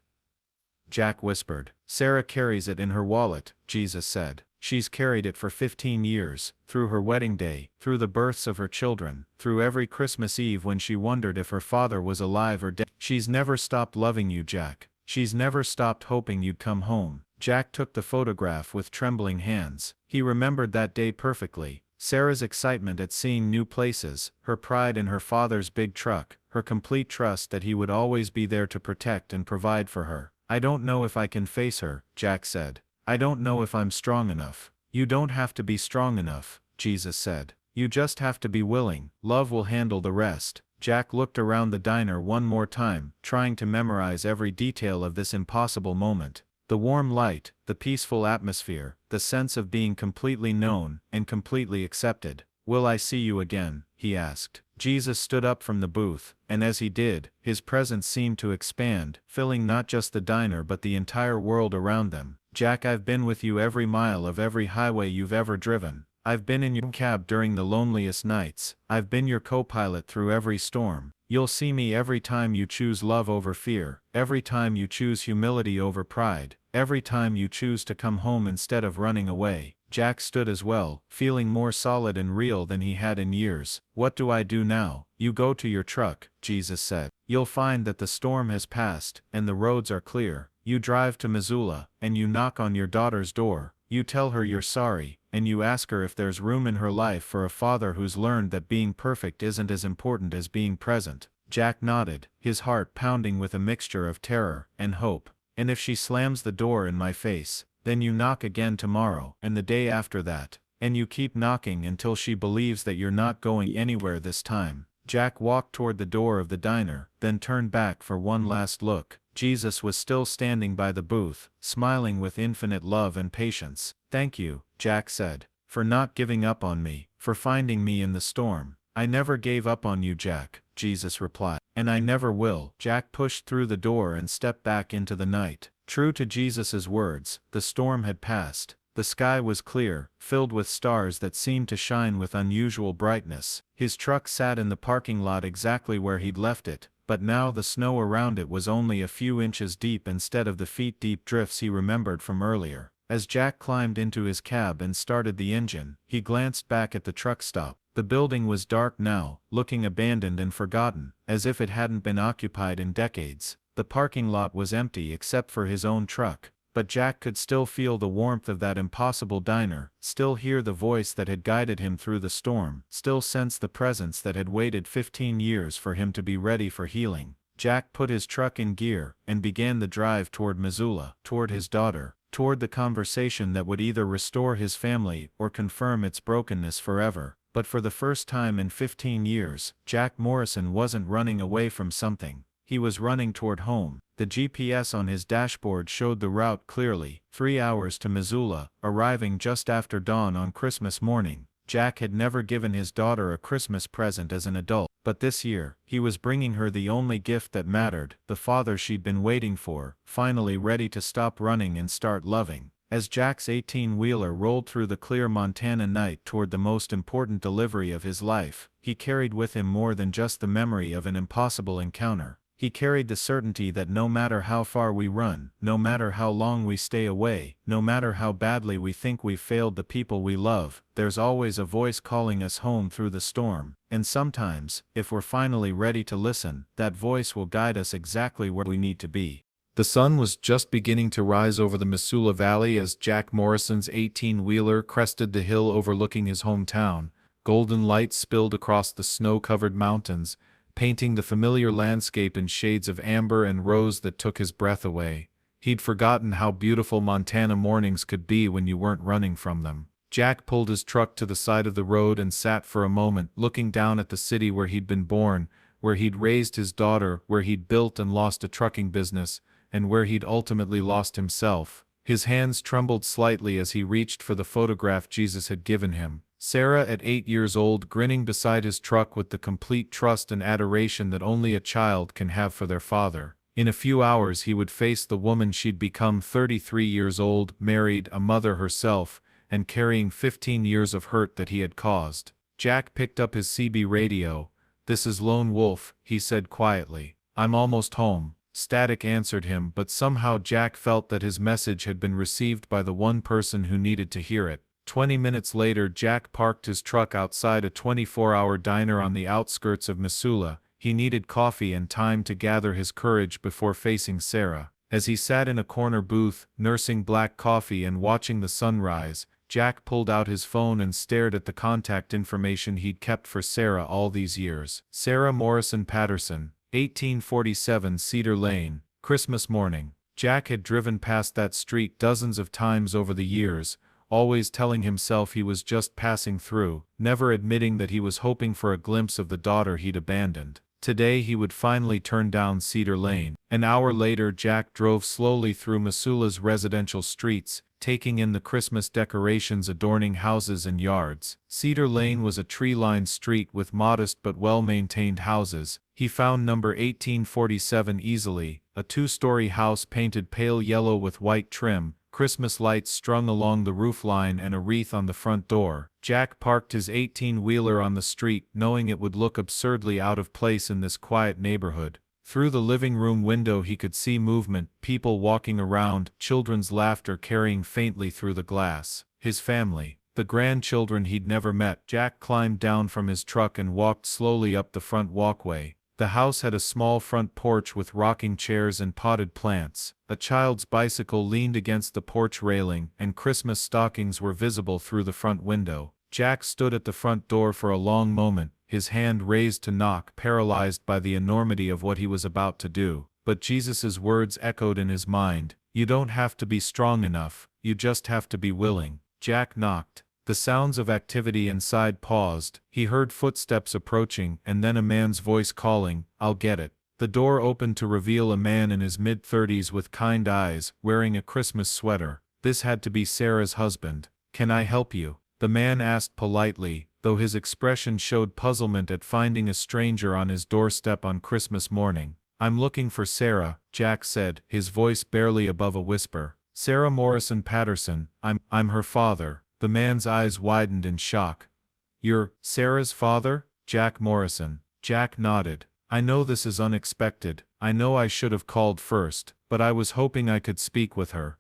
Jack whispered. "Sarah carries it in her wallet," Jesus said. "She's carried it for 15 years, through her wedding day, through the births of her children, through every Christmas Eve when she wondered if her father was alive or dead. She's never stopped loving you, Jack. She's never stopped hoping you'd come home." Jack took the photograph with trembling hands. He remembered that day perfectly. Sarah's excitement at seeing new places, her pride in her father's big truck, her complete trust that he would always be there to protect and provide for her. "I don't know if I can face her," Jack said. "I don't know if I'm strong enough." "You don't have to be strong enough," Jesus said. "You just have to be willing. Love will handle the rest." Jack looked around the diner one more time, trying to memorize every detail of this impossible moment. The warm light, the peaceful atmosphere, the sense of being completely known and completely accepted. "Will I see you again?" he asked. Jesus stood up from the booth, and as he did, his presence seemed to expand, filling not just the diner but the entire world around them. "Jack, I've been with you every mile of every highway you've ever driven. I've been in your cab during the loneliest nights. I've been your co-pilot through every storm. You'll see me every time you choose love over fear, every time you choose humility over pride, every time you choose to come home instead of running away." Jack stood as well, feeling more solid and real than he had in years. "What do I do now?" "You go to your truck," Jesus said. "You'll find that the storm has passed, and the roads are clear. You drive to Missoula, and you knock on your daughter's door. You tell her you're sorry, and you ask her if there's room in her life for a father who's learned that being perfect isn't as important as being present." Jack nodded, his heart pounding with a mixture of terror and hope. "And if she slams the door in my face, then you knock again tomorrow, and the day after that, and you keep knocking until she believes that you're not going anywhere this time." Jack walked toward the door of the diner, then turned back for one last look. Jesus was still standing by the booth, smiling with infinite love and patience. "Thank you," Jack said, "for not giving up on me, for finding me in the storm." "I never gave up on you, Jack," Jesus replied. "And I never will." Jack pushed through the door and stepped back into the night. True to Jesus's words, the storm had passed. The sky was clear, filled with stars that seemed to shine with unusual brightness. His truck sat in the parking lot exactly where he'd left it, but now the snow around it was only a few inches deep instead of the feet-deep drifts he remembered from earlier. As Jack climbed into his cab and started the engine, he glanced back at the truck stop. The building was dark now, looking abandoned and forgotten, as if it hadn't been occupied in decades. The parking lot was empty except for his own truck, but Jack could still feel the warmth of that impossible diner, still hear the voice that had guided him through the storm, still sense the presence that had waited 15 years for him to be ready for healing. Jack put his truck in gear and began the drive toward Missoula, toward his daughter, toward the conversation that would either restore his family or confirm its brokenness forever. But for the first time in 15 years, Jack Morrison wasn't running away from something. He was running toward home. The GPS on his dashboard showed the route clearly, 3 hours to Missoula, arriving just after dawn on Christmas morning. Jack had never given his daughter a Christmas present as an adult, but this year, he was bringing her the only gift that mattered, the father she'd been waiting for, finally ready to stop running and start loving. As Jack's 18-wheeler rolled through the clear Montana night toward the most important delivery of his life, he carried with him more than just the memory of an impossible encounter. He carried the certainty that no matter how far we run, no matter how long we stay away, no matter how badly we think we've failed the people we love, there's always a voice calling us home through the storm. And sometimes, if we're finally ready to listen, that voice will guide us exactly where we need to be. The sun was just beginning to rise over the Missoula Valley as Jack Morrison's 18-wheeler crested the hill overlooking his hometown. Golden light spilled across the snow-covered mountains, painting the familiar landscape in shades of amber and rose that took his breath away. He'd forgotten how beautiful Montana mornings could be when you weren't running from them. Jack pulled his truck to the side of the road and sat for a moment, looking down at the city where he'd been born, where he'd raised his daughter, where he'd built and lost a trucking business, and where he'd ultimately lost himself. His hands trembled slightly as he reached for the photograph Jesus had given him. Sarah, at 8 years old, grinning beside his truck with the complete trust and adoration that only a child can have for their father. In a few hours he would face the woman she'd become, 33 years old, married, a mother herself, and carrying 15 years of hurt that he had caused. Jack picked up his CB radio. "This is Lone Wolf," he said quietly. "I'm almost home." Static answered him, but somehow Jack felt that his message had been received by the one person who needed to hear it. 20 minutes later, Jack parked his truck outside a 24-hour diner on the outskirts of Missoula. He needed coffee and time to gather his courage before facing Sarah. As he sat in a corner booth, nursing black coffee and watching the sunrise, Jack pulled out his phone and stared at the contact information he'd kept for Sarah all these years. Sarah Morrison Patterson, 1847 Cedar Lane, Christmas morning. Jack had driven past that street dozens of times over the years, always telling himself he was just passing through, never admitting that he was hoping for a glimpse of the daughter he'd abandoned. Today he would finally turn down Cedar Lane. An hour later Jack drove slowly through Missoula's residential streets, taking in the Christmas decorations adorning houses and yards. Cedar Lane was a tree-lined street with modest but well-maintained houses. He found number 1847 easily, a two-story house painted pale yellow with white trim, Christmas lights strung along the roofline and a wreath on the front door. Jack parked his 18-wheeler on the street, knowing it would look absurdly out of place in this quiet neighborhood. Through the living room window he could see movement, people walking around, children's laughter carrying faintly through the glass. His family, the grandchildren he'd never met. Jack climbed down from his truck and walked slowly up the front walkway. The house had a small front porch with rocking chairs and potted plants. A child's bicycle leaned against the porch railing, and Christmas stockings were visible through the front window. Jack stood at the front door for a long moment, his hand raised to knock, paralyzed by the enormity of what he was about to do. But Jesus's words echoed in his mind, "You don't have to be strong enough, you just have to be willing." Jack knocked. The sounds of activity inside paused. He heard footsteps approaching, and then a man's voice calling, "I'll get it." The door opened to reveal a man in his mid-30s with kind eyes, wearing a Christmas sweater. This had to be Sarah's husband. "Can I help you?" the man asked politely, though his expression showed puzzlement at finding a stranger on his doorstep on Christmas morning. "I'm looking for Sarah," Jack said, his voice barely above a whisper. "Sarah Morrison Patterson, I'm her father." The man's eyes widened in shock. "You're Sarah's father, Jack Morrison?" Jack nodded. "I know this is unexpected, I know I should have called first, but I was hoping I could speak with her."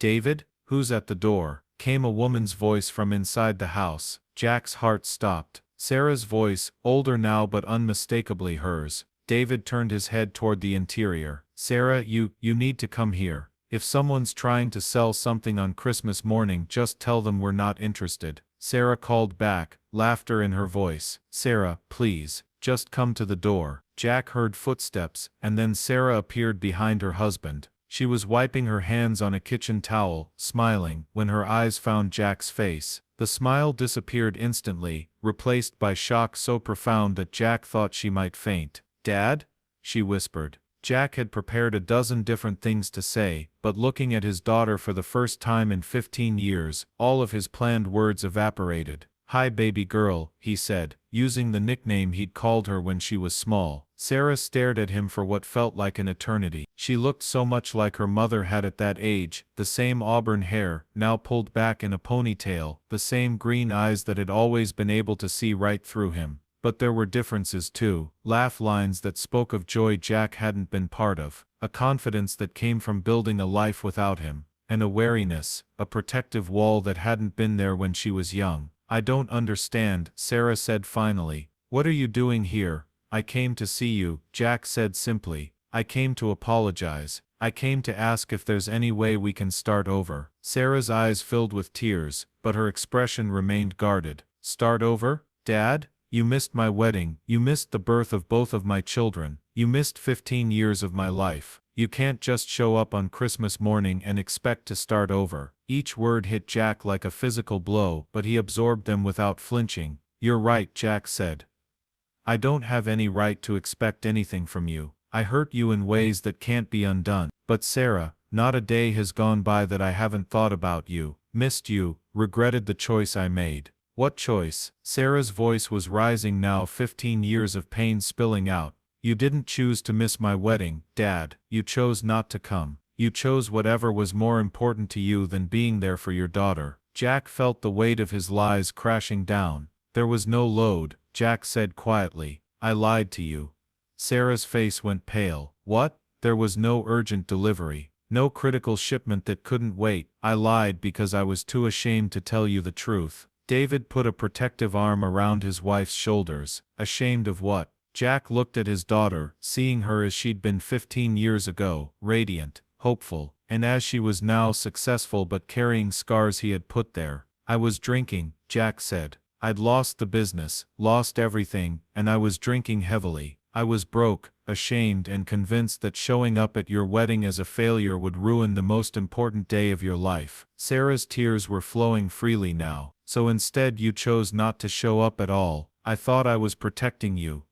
"David, who's at the door?" came a woman's voice from inside the house. Jack's heart stopped. Sarah's voice, older now but unmistakably hers. David turned his head toward the interior. "Sarah, you need to come here. If someone's trying to sell something on Christmas morning, just tell them we're not interested." Sarah called back, laughter in her voice. "Sarah, please, just come to the door." Jack heard footsteps, and then Sarah appeared behind her husband. She was wiping her hands on a kitchen towel, smiling, when her eyes found Jack's face. The smile disappeared instantly, replaced by shock so profound that Jack thought she might faint. "Dad?" she whispered. Jack had prepared a dozen different things to say, but looking at his daughter for the first time in 15 years, all of his planned words evaporated. "Hi baby girl," he said, using the nickname he'd called her when she was small. Sarah stared at him for what felt like an eternity. She looked so much like her mother had at that age, the same auburn hair, now pulled back in a ponytail, the same green eyes that had always been able to see right through him. But there were differences too, laugh lines that spoke of joy Jack hadn't been part of, a confidence that came from building a life without him, and a wariness, a protective wall that hadn't been there when she was young. "I don't understand," Sarah said finally. "What are you doing here?" "I came to see you," Jack said simply. "I came to apologize. I came to ask if there's any way we can start over." Sarah's eyes filled with tears, but her expression remained guarded. "Start over, Dad? You missed my wedding, you missed the birth of both of my children, you missed 15 years of my life. You can't just show up on Christmas morning and expect to start over." Each word hit Jack like a physical blow, but he absorbed them without flinching. "You're right," Jack said. "I don't have any right to expect anything from you. I hurt you in ways that can't be undone. But Sarah, not a day has gone by that I haven't thought about you, missed you, regretted the choice I made." "What choice?" Sarah's voice was rising now, 15 years of pain spilling out. "You didn't choose to miss my wedding, Dad. You chose not to come. You chose whatever was more important to you than being there for your daughter." Jack felt the weight of his lies crashing down. "There was no load," Jack said quietly. "I lied to you." Sarah's face went pale. "What?" "There was no urgent delivery. No critical shipment that couldn't wait. I lied because I was too ashamed to tell you the truth." David put a protective arm around his wife's shoulders. "Ashamed of what?" Jack looked at his daughter, seeing her as she'd been 15 years ago, radiant, hopeful, and as she was now successful but carrying scars he had put there. I was drinking, Jack said. I'd lost the business, lost everything, and I was drinking heavily. I was broke, ashamed and convinced that showing up at your wedding as a failure would ruin the most important day of your life. Sarah's tears were flowing freely now. So instead you chose not to show up at all. I thought I was protecting you.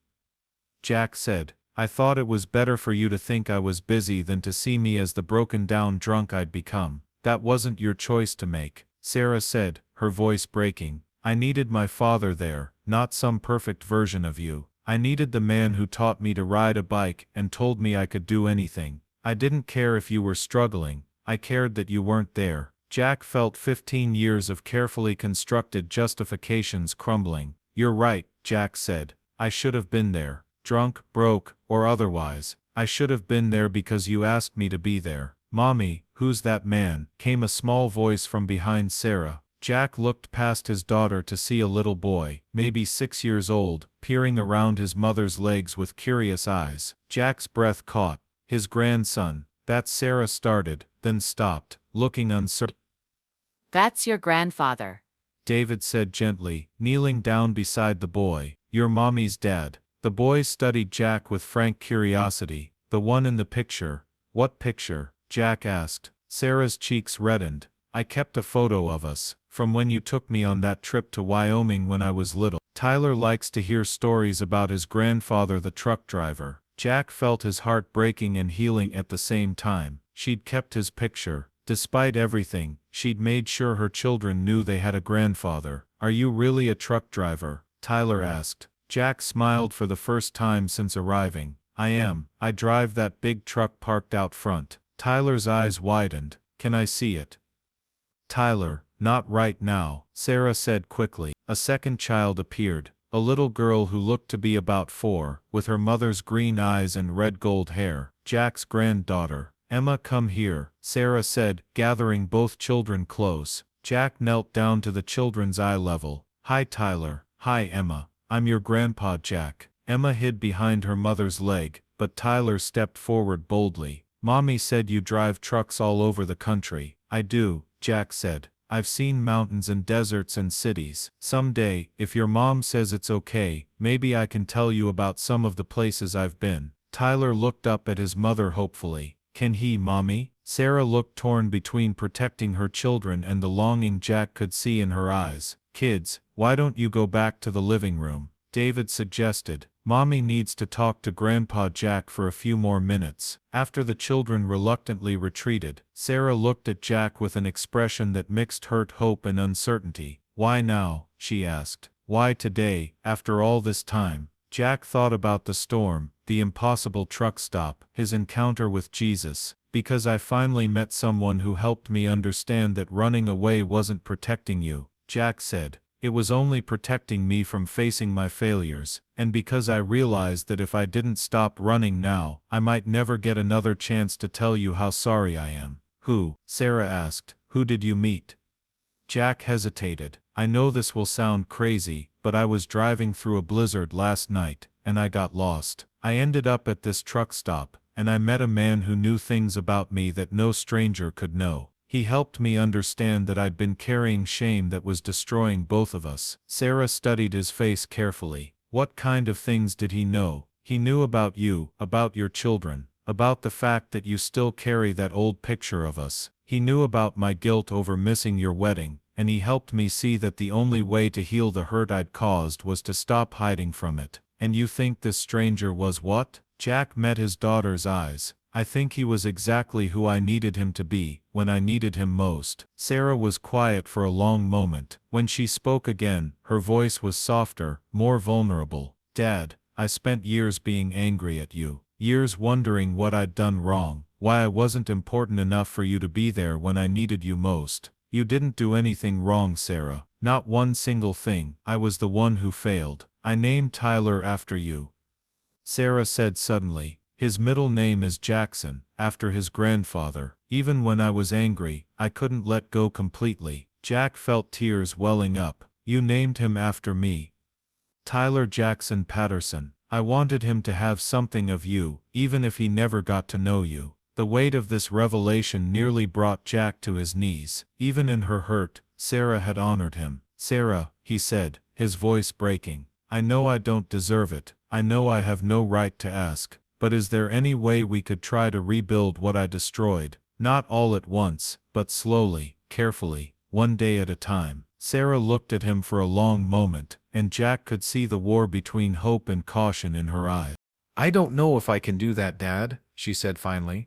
Jack said. I thought it was better for you to think I was busy than to see me as the broken down drunk I'd become. That wasn't your choice to make, Sarah said, her voice breaking. I needed my father there, not some perfect version of you. I needed the man who taught me to ride a bike and told me I could do anything. I didn't care if you were struggling, I cared that you weren't there. Jack felt 15 years of carefully constructed justifications crumbling. You're right, Jack said. I should have been there. Drunk, broke, or otherwise. I should have been there because you asked me to be there. Mommy, who's that man? Came a small voice from behind Sarah. Jack looked past his daughter to see a little boy, maybe 6 years old, peering around his mother's legs with curious eyes. Jack's breath caught. His grandson. That Sarah started, then stopped, looking uncertain. That's your grandfather, David said gently, kneeling down beside the boy. Your mommy's dad. The boy studied Jack with frank curiosity. The one in the picture. What picture? Jack asked. Sarah's cheeks reddened. I kept a photo of us, from when you took me on that trip to Wyoming when I was little. Tyler likes to hear stories about his grandfather, the truck driver. Jack felt his heart breaking and healing at the same time. She'd kept his picture. Despite everything, she'd made sure her children knew they had a grandfather. Are you really a truck driver? Tyler asked. Jack smiled for the first time since arriving. I am. I drive that big truck parked out front. Tyler's eyes widened. Can I see it? Tyler, not right now, Sarah said quickly. A second child appeared, a little girl who looked to be about 4, with her mother's green eyes and red gold hair. Jack's granddaughter. Emma, come here, Sarah said, gathering both children close. Jack knelt down to the children's eye level. Hi Tyler. Hi Emma. I'm your grandpa Jack. Emma hid behind her mother's leg, but Tyler stepped forward boldly. Mommy said you drive trucks all over the country. I do, Jack said. I've seen mountains and deserts and cities. Someday, if your mom says it's okay, maybe I can tell you about some of the places I've been. Tyler looked up at his mother hopefully. Can he, Mommy? Sarah looked torn between protecting her children and the longing Jack could see in her eyes. Kids, why don't you go back to the living room? David suggested. Mommy needs to talk to Grandpa Jack for a few more minutes. After the children reluctantly retreated, Sarah looked at Jack with an expression that mixed hurt, hope and uncertainty. Why now? She asked. Why today, after all this time? Jack thought about the storm, the impossible truck stop, his encounter with Jesus. Because I finally met someone who helped me understand that running away wasn't protecting you, Jack said. It was only protecting me from facing my failures, and because I realized that if I didn't stop running now, I might never get another chance to tell you how sorry I am. Who? Sarah asked. Who did you meet? Jack hesitated. I know this will sound crazy, but I was driving through a blizzard last night, and I got lost. I ended up at this truck stop, and I met a man who knew things about me that no stranger could know. He helped me understand that I'd been carrying shame that was destroying both of us. Sarah studied his face carefully. What kind of things did he know? He knew about you, about your children, about the fact that you still carry that old picture of us. He knew about my guilt over missing your wedding, and he helped me see that the only way to heal the hurt I'd caused was to stop hiding from it. And you think this stranger was what? Jack met his daughter's eyes. I think he was exactly who I needed him to be, when I needed him most. Sarah was quiet for a long moment. When she spoke again, her voice was softer, more vulnerable. Dad, I spent years being angry at you. Years wondering what I'd done wrong, why I wasn't important enough for you to be there when I needed you most. You didn't do anything wrong, Sarah. Not one single thing. I was the one who failed. I named Tyler after you. Sarah said suddenly. His middle name is Jackson, after his grandfather. Even when I was angry, I couldn't let go completely. Jack felt tears welling up. You named him after me. Tyler Jackson Patterson. I wanted him to have something of you, even if he never got to know you. The weight of this revelation nearly brought Jack to his knees. Even in her hurt, Sarah had honored him. "Sarah," he said, his voice breaking, "I know I don't deserve it. I know I have no right to ask. But is there any way we could try to rebuild what I destroyed? Not all at once, but slowly, carefully, one day at a time." Sarah looked at him for a long moment, and Jack could see the war between hope and caution in her eyes. "I don't know if I can do that, Dad," she said finally.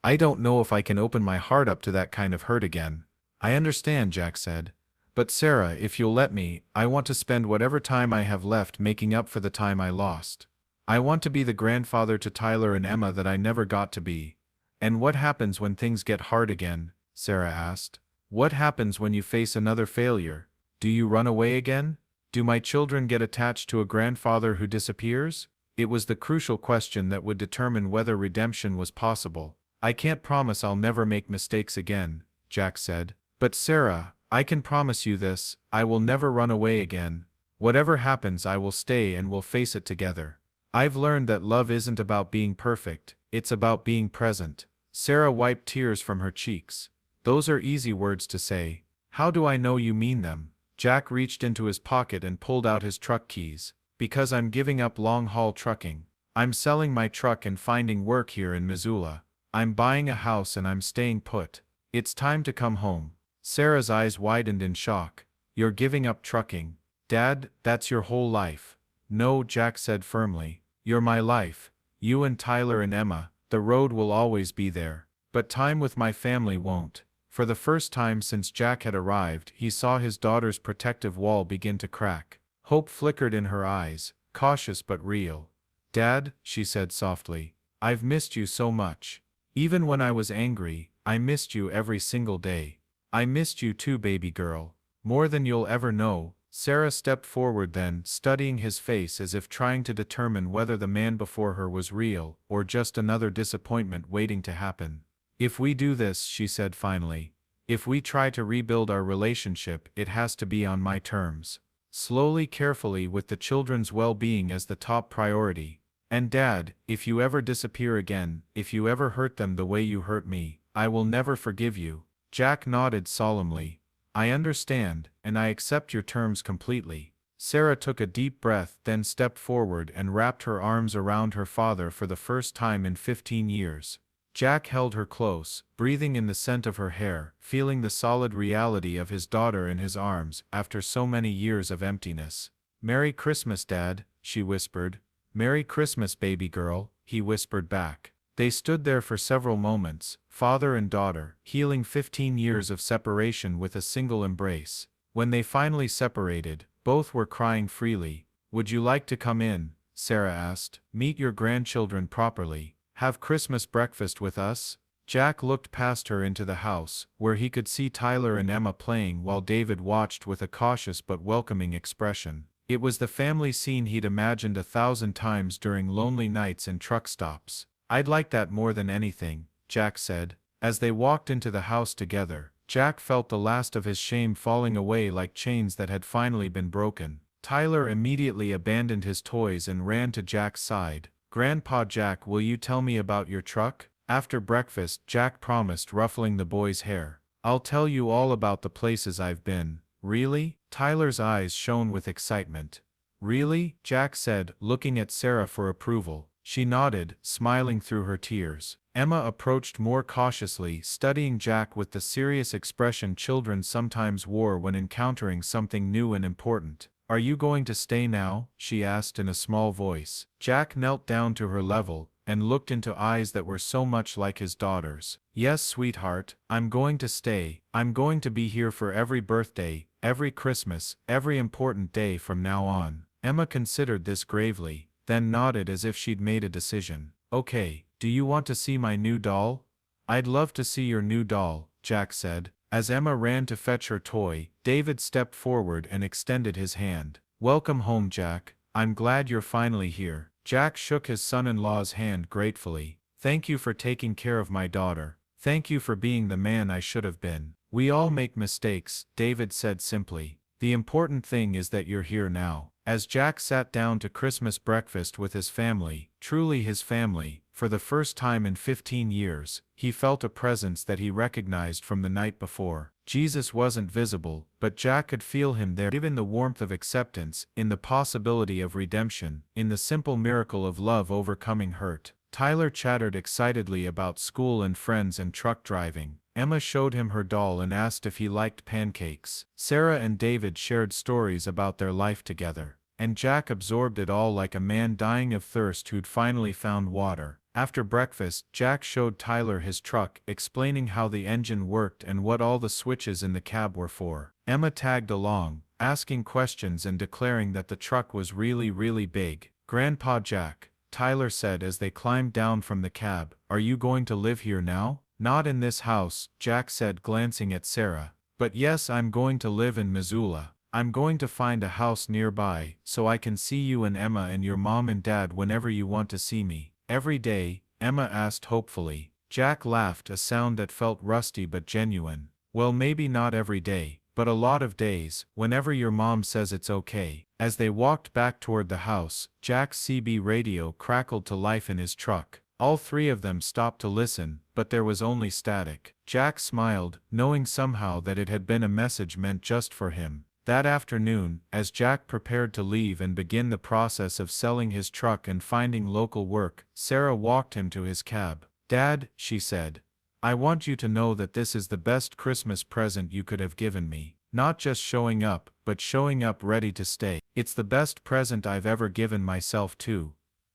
"I don't know if I can open my heart up to that kind of hurt again." "I understand," Jack said. "But Sarah, if you'll let me, I want to spend whatever time I have left making up for the time I lost. I want to be the grandfather to Tyler and Emma that I never got to be." "And what happens when things get hard again?" Sarah asked. "What happens when you face another failure? Do you run away again? Do my children get attached to a grandfather who disappears?" It was the crucial question that would determine whether redemption was possible. "I can't promise I'll never make mistakes again," Jack said. "But Sarah, I can promise you this, I will never run away again. Whatever happens, I will stay and we'll face it together. I've learned that love isn't about being perfect, it's about being present." Sarah wiped tears from her cheeks. "Those are easy words to say. How do I know you mean them?" Jack reached into his pocket and pulled out his truck keys. "Because I'm giving up long-haul trucking. I'm selling my truck and finding work here in Missoula. I'm buying a house and I'm staying put. It's time to come home." Sarah's eyes widened in shock. "You're giving up trucking? Dad, that's your whole life." "No," Jack said firmly. "You're my life. You and Tyler and Emma, the road will always be there. But time with my family won't." For the first time since Jack had arrived, he saw his daughter's protective wall begin to crack. Hope flickered in her eyes, cautious but real. "Dad," she said softly, "I've missed you so much. Even when I was angry, I missed you every single day. I missed you too, baby girl. More than you'll ever know." Sarah stepped forward then, studying his face as if trying to determine whether the man before her was real, or just another disappointment waiting to happen. "If we do this," she said finally, "if we try to rebuild our relationship, it has to be on my terms. Slowly, carefully, with the children's well-being as the top priority. And Dad, if you ever disappear again, if you ever hurt them the way you hurt me, I will never forgive you." Jack nodded solemnly. "I understand, and I accept your terms completely." Sarah took a deep breath, then stepped forward and wrapped her arms around her father for the first time in 15 years. Jack held her close, breathing in the scent of her hair, feeling the solid reality of his daughter in his arms after so many years of emptiness. "Merry Christmas, Dad," she whispered. "Merry Christmas, baby girl," he whispered back. They stood there for several moments, father and daughter, healing 15 years of separation with a single embrace. When they finally separated, both were crying freely. "Would you like to come in?" Sarah asked. "Meet your grandchildren properly. Have Christmas breakfast with us?" Jack looked past her into the house, where he could see Tyler and Emma playing while David watched with a cautious but welcoming expression. It was the family scene he'd imagined 1,000 times during lonely nights and truck stops. "I'd like that more than anything," Jack said. As they walked into the house together, Jack felt the last of his shame falling away like chains that had finally been broken. Tyler immediately abandoned his toys and ran to Jack's side. "Grandpa Jack, will you tell me about your truck?" After breakfast, Jack promised, ruffling the boy's hair. "I'll tell you all about the places I've been." "Really?" Tyler's eyes shone with excitement. "Really?" Jack said, looking at Sarah for approval. She nodded, smiling through her tears. Emma approached more cautiously, studying Jack with the serious expression children sometimes wore when encountering something new and important. "Are you going to stay now?" she asked in a small voice. Jack knelt down to her level and looked into eyes that were so much like his daughter's. "Yes, sweetheart, I'm going to stay. I'm going to be here for every birthday, every Christmas, every important day from now on." Emma considered this gravely, then nodded as if she'd made a decision. "Okay, do you want to see my new doll?" "I'd love to see your new doll," Jack said. As Emma ran to fetch her toy, David stepped forward and extended his hand. "Welcome home, Jack. I'm glad you're finally here." Jack shook his son-in-law's hand gratefully. "Thank you for taking care of my daughter. Thank you for being the man I should have been." "We all make mistakes," David said simply. "The important thing is that you're here now." As Jack sat down to Christmas breakfast with his family, truly his family, For the first time in 15 years, he felt a presence that he recognized from the night before. Jesus wasn't visible, but Jack could feel him there, in the warmth of acceptance, in the possibility of redemption, in the simple miracle of love overcoming hurt. Tyler chattered excitedly about school and friends and truck driving. Emma showed him her doll and asked if he liked pancakes. Sarah and David shared stories about their life together. And Jack absorbed it all like a man dying of thirst who'd finally found water. After breakfast, Jack showed Tyler his truck, explaining how the engine worked and what all the switches in the cab were for. Emma tagged along, asking questions and declaring that the truck was really big. "Grandpa Jack," Tyler said as they climbed down from the cab, "are you going to live here now?" "Not in this house," Jack said, glancing at Sarah. "But yes, I'm going to live in Missoula. I'm going to find a house nearby, so I can see you and Emma and your mom and dad whenever you want to see me." "Every day?" Emma asked hopefully. Jack laughed, a sound that felt rusty but genuine. "Well, maybe not every day, but a lot of days, whenever your mom says it's okay." As they walked back toward the house, Jack's CB radio crackled to life in his truck. All three of them stopped to listen, but there was only static. Jack smiled, knowing somehow that it had been a message meant just for him. That afternoon, as Jack prepared to leave and begin the process of selling his truck and finding local work, Sarah walked him to his cab. "Dad," she said, "I want you to know that this is the best Christmas present you could have given me. Not just showing up, but showing up ready to stay. It's the best present I've ever given myself too."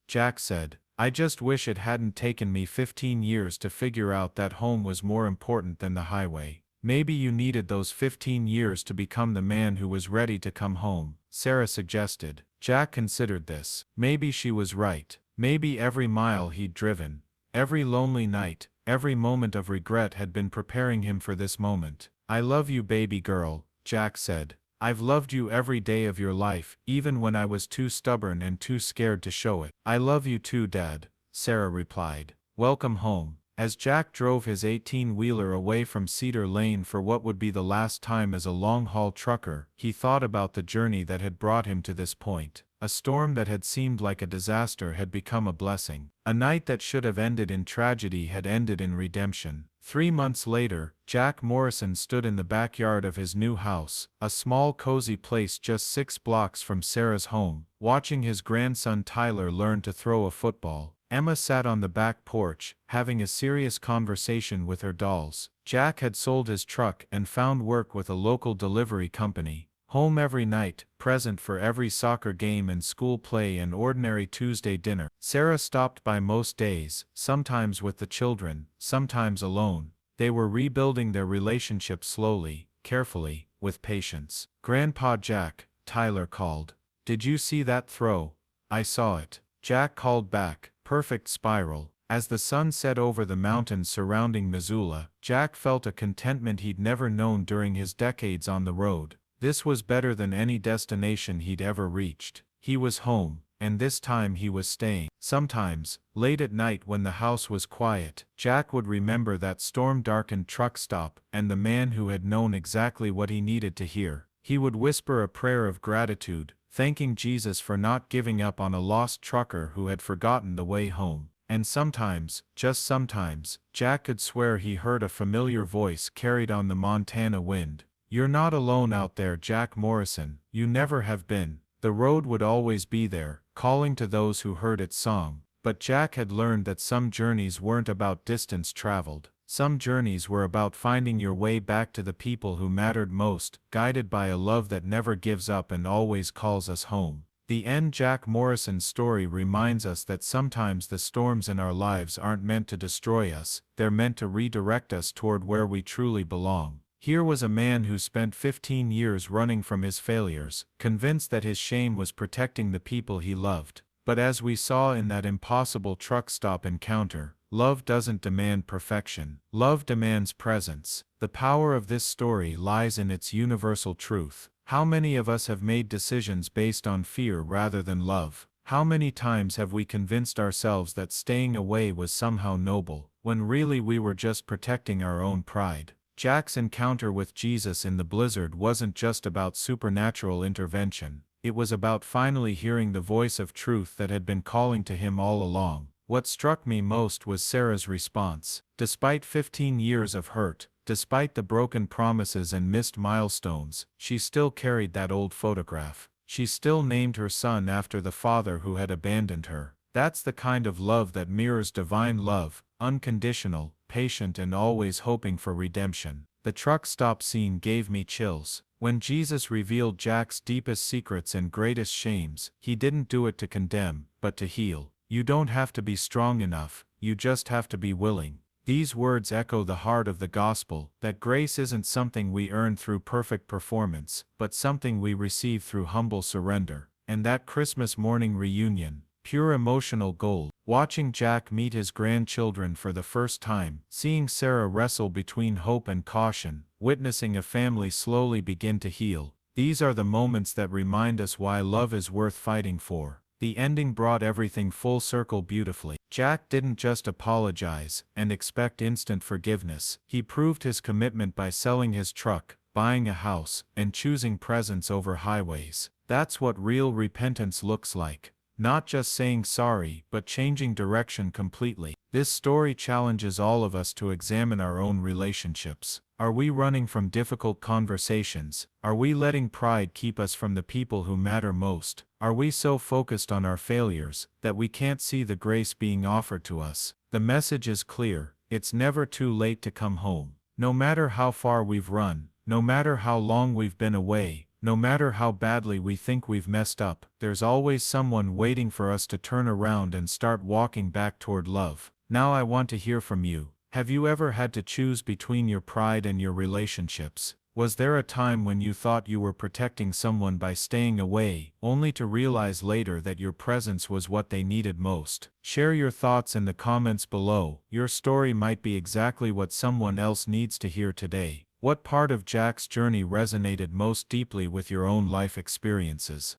Jack said, "I just wish it hadn't taken me 15 years to figure out that home was more important than the highway." "Maybe you needed those 15 years to become the man who was ready to come home," Sarah suggested. Jack considered this. Maybe she was right. Maybe every mile he'd driven, every lonely night, every moment of regret had been preparing him for this moment. "I love you, baby girl," Jack said. "I've loved you every day of your life, even when I was too stubborn and too scared to show it." "I love you too, Dad," Sarah replied. "Welcome home." As Jack drove his 18-wheeler away from Cedar Lane for what would be the last time as a long-haul trucker, he thought about the journey that had brought him to this point. A storm that had seemed like a disaster had become a blessing. A night that should have ended in tragedy had ended in redemption. 3 months later, Jack Morrison stood in the backyard of his new house, a small cozy place just 6 blocks from Sarah's home, watching his grandson Tyler learn to throw a football. Emma sat on the back porch, having a serious conversation with her dolls. Jack had sold his truck and found work with a local delivery company. Home every night, present for every soccer game and school play and ordinary Tuesday dinner. Sarah stopped by most days, sometimes with the children, sometimes alone. They were rebuilding their relationship slowly, carefully, with patience. "Grandpa Jack," Tyler called. "Did you see that throw?" "I saw it." Jack called back. "Perfect spiral." As the sun set over the mountains surrounding Missoula, Jack felt a contentment he'd never known during his decades on the road. This was better than any destination he'd ever reached. He was home, and this time he was staying. Sometimes, late at night when the house was quiet, Jack would remember that storm-darkened truck stop and the man who had known exactly what he needed to hear. He would whisper a prayer of gratitude, thanking Jesus for not giving up on a lost trucker who had forgotten the way home. And sometimes, just sometimes, Jack could swear he heard a familiar voice carried on the Montana wind. "You're not alone out there, Jack Morrison, you never have been." The road would always be there, calling to those who heard its song. But Jack had learned that some journeys weren't about distance traveled. Some journeys were about finding your way back to the people who mattered most, guided by a love that never gives up and always calls us home. The end. Jack Morrison's story reminds us that sometimes the storms in our lives aren't meant to destroy us, they're meant to redirect us toward where we truly belong. Here was a man who spent 15 years running from his failures, convinced that his shame was protecting the people he loved. But as we saw in that impossible truck stop encounter, love doesn't demand perfection. Love demands presence. The power of this story lies in its universal truth. How many of us have made decisions based on fear rather than love? How many times have we convinced ourselves that staying away was somehow noble, when really we were just protecting our own pride? Jack's encounter with Jesus in the blizzard wasn't just about supernatural intervention. It was about finally hearing the voice of truth that had been calling to him all along. What struck me most was Sarah's response. Despite 15 years of hurt, despite the broken promises and missed milestones, she still carried that old photograph. She still named her son after the father who had abandoned her. That's the kind of love that mirrors divine love, unconditional, patient, and always hoping for redemption. The truck stop scene gave me chills. When Jesus revealed Jack's deepest secrets and greatest shames, he didn't do it to condemn, but to heal. You don't have to be strong enough, you just have to be willing. These words echo the heart of the gospel, that grace isn't something we earn through perfect performance, but something we receive through humble surrender. And that Christmas morning reunion, pure emotional gold. Watching Jack meet his grandchildren for the first time, seeing Sarah wrestle between hope and caution, witnessing a family slowly begin to heal. These are the moments that remind us why love is worth fighting for. The ending brought everything full circle beautifully. Jack didn't just apologize and expect instant forgiveness. He proved his commitment by selling his truck, buying a house, and choosing presence over highways. That's what real repentance looks like. Not just saying sorry, but changing direction completely. This story challenges all of us to examine our own relationships. Are we running from difficult conversations? Are we letting pride keep us from the people who matter most? Are we so focused on our failures that we can't see the grace being offered to us? The message is clear. It's never too late to come home. No matter how far we've run, no matter how long we've been away, no matter how badly we think we've messed up, there's always someone waiting for us to turn around and start walking back toward love. Now I want to hear from you. Have you ever had to choose between your pride and your relationships? Was there a time when you thought you were protecting someone by staying away, only to realize later that your presence was what they needed most? Share your thoughts in the comments below. Your story might be exactly what someone else needs to hear today. What part of Jack's journey resonated most deeply with your own life experiences?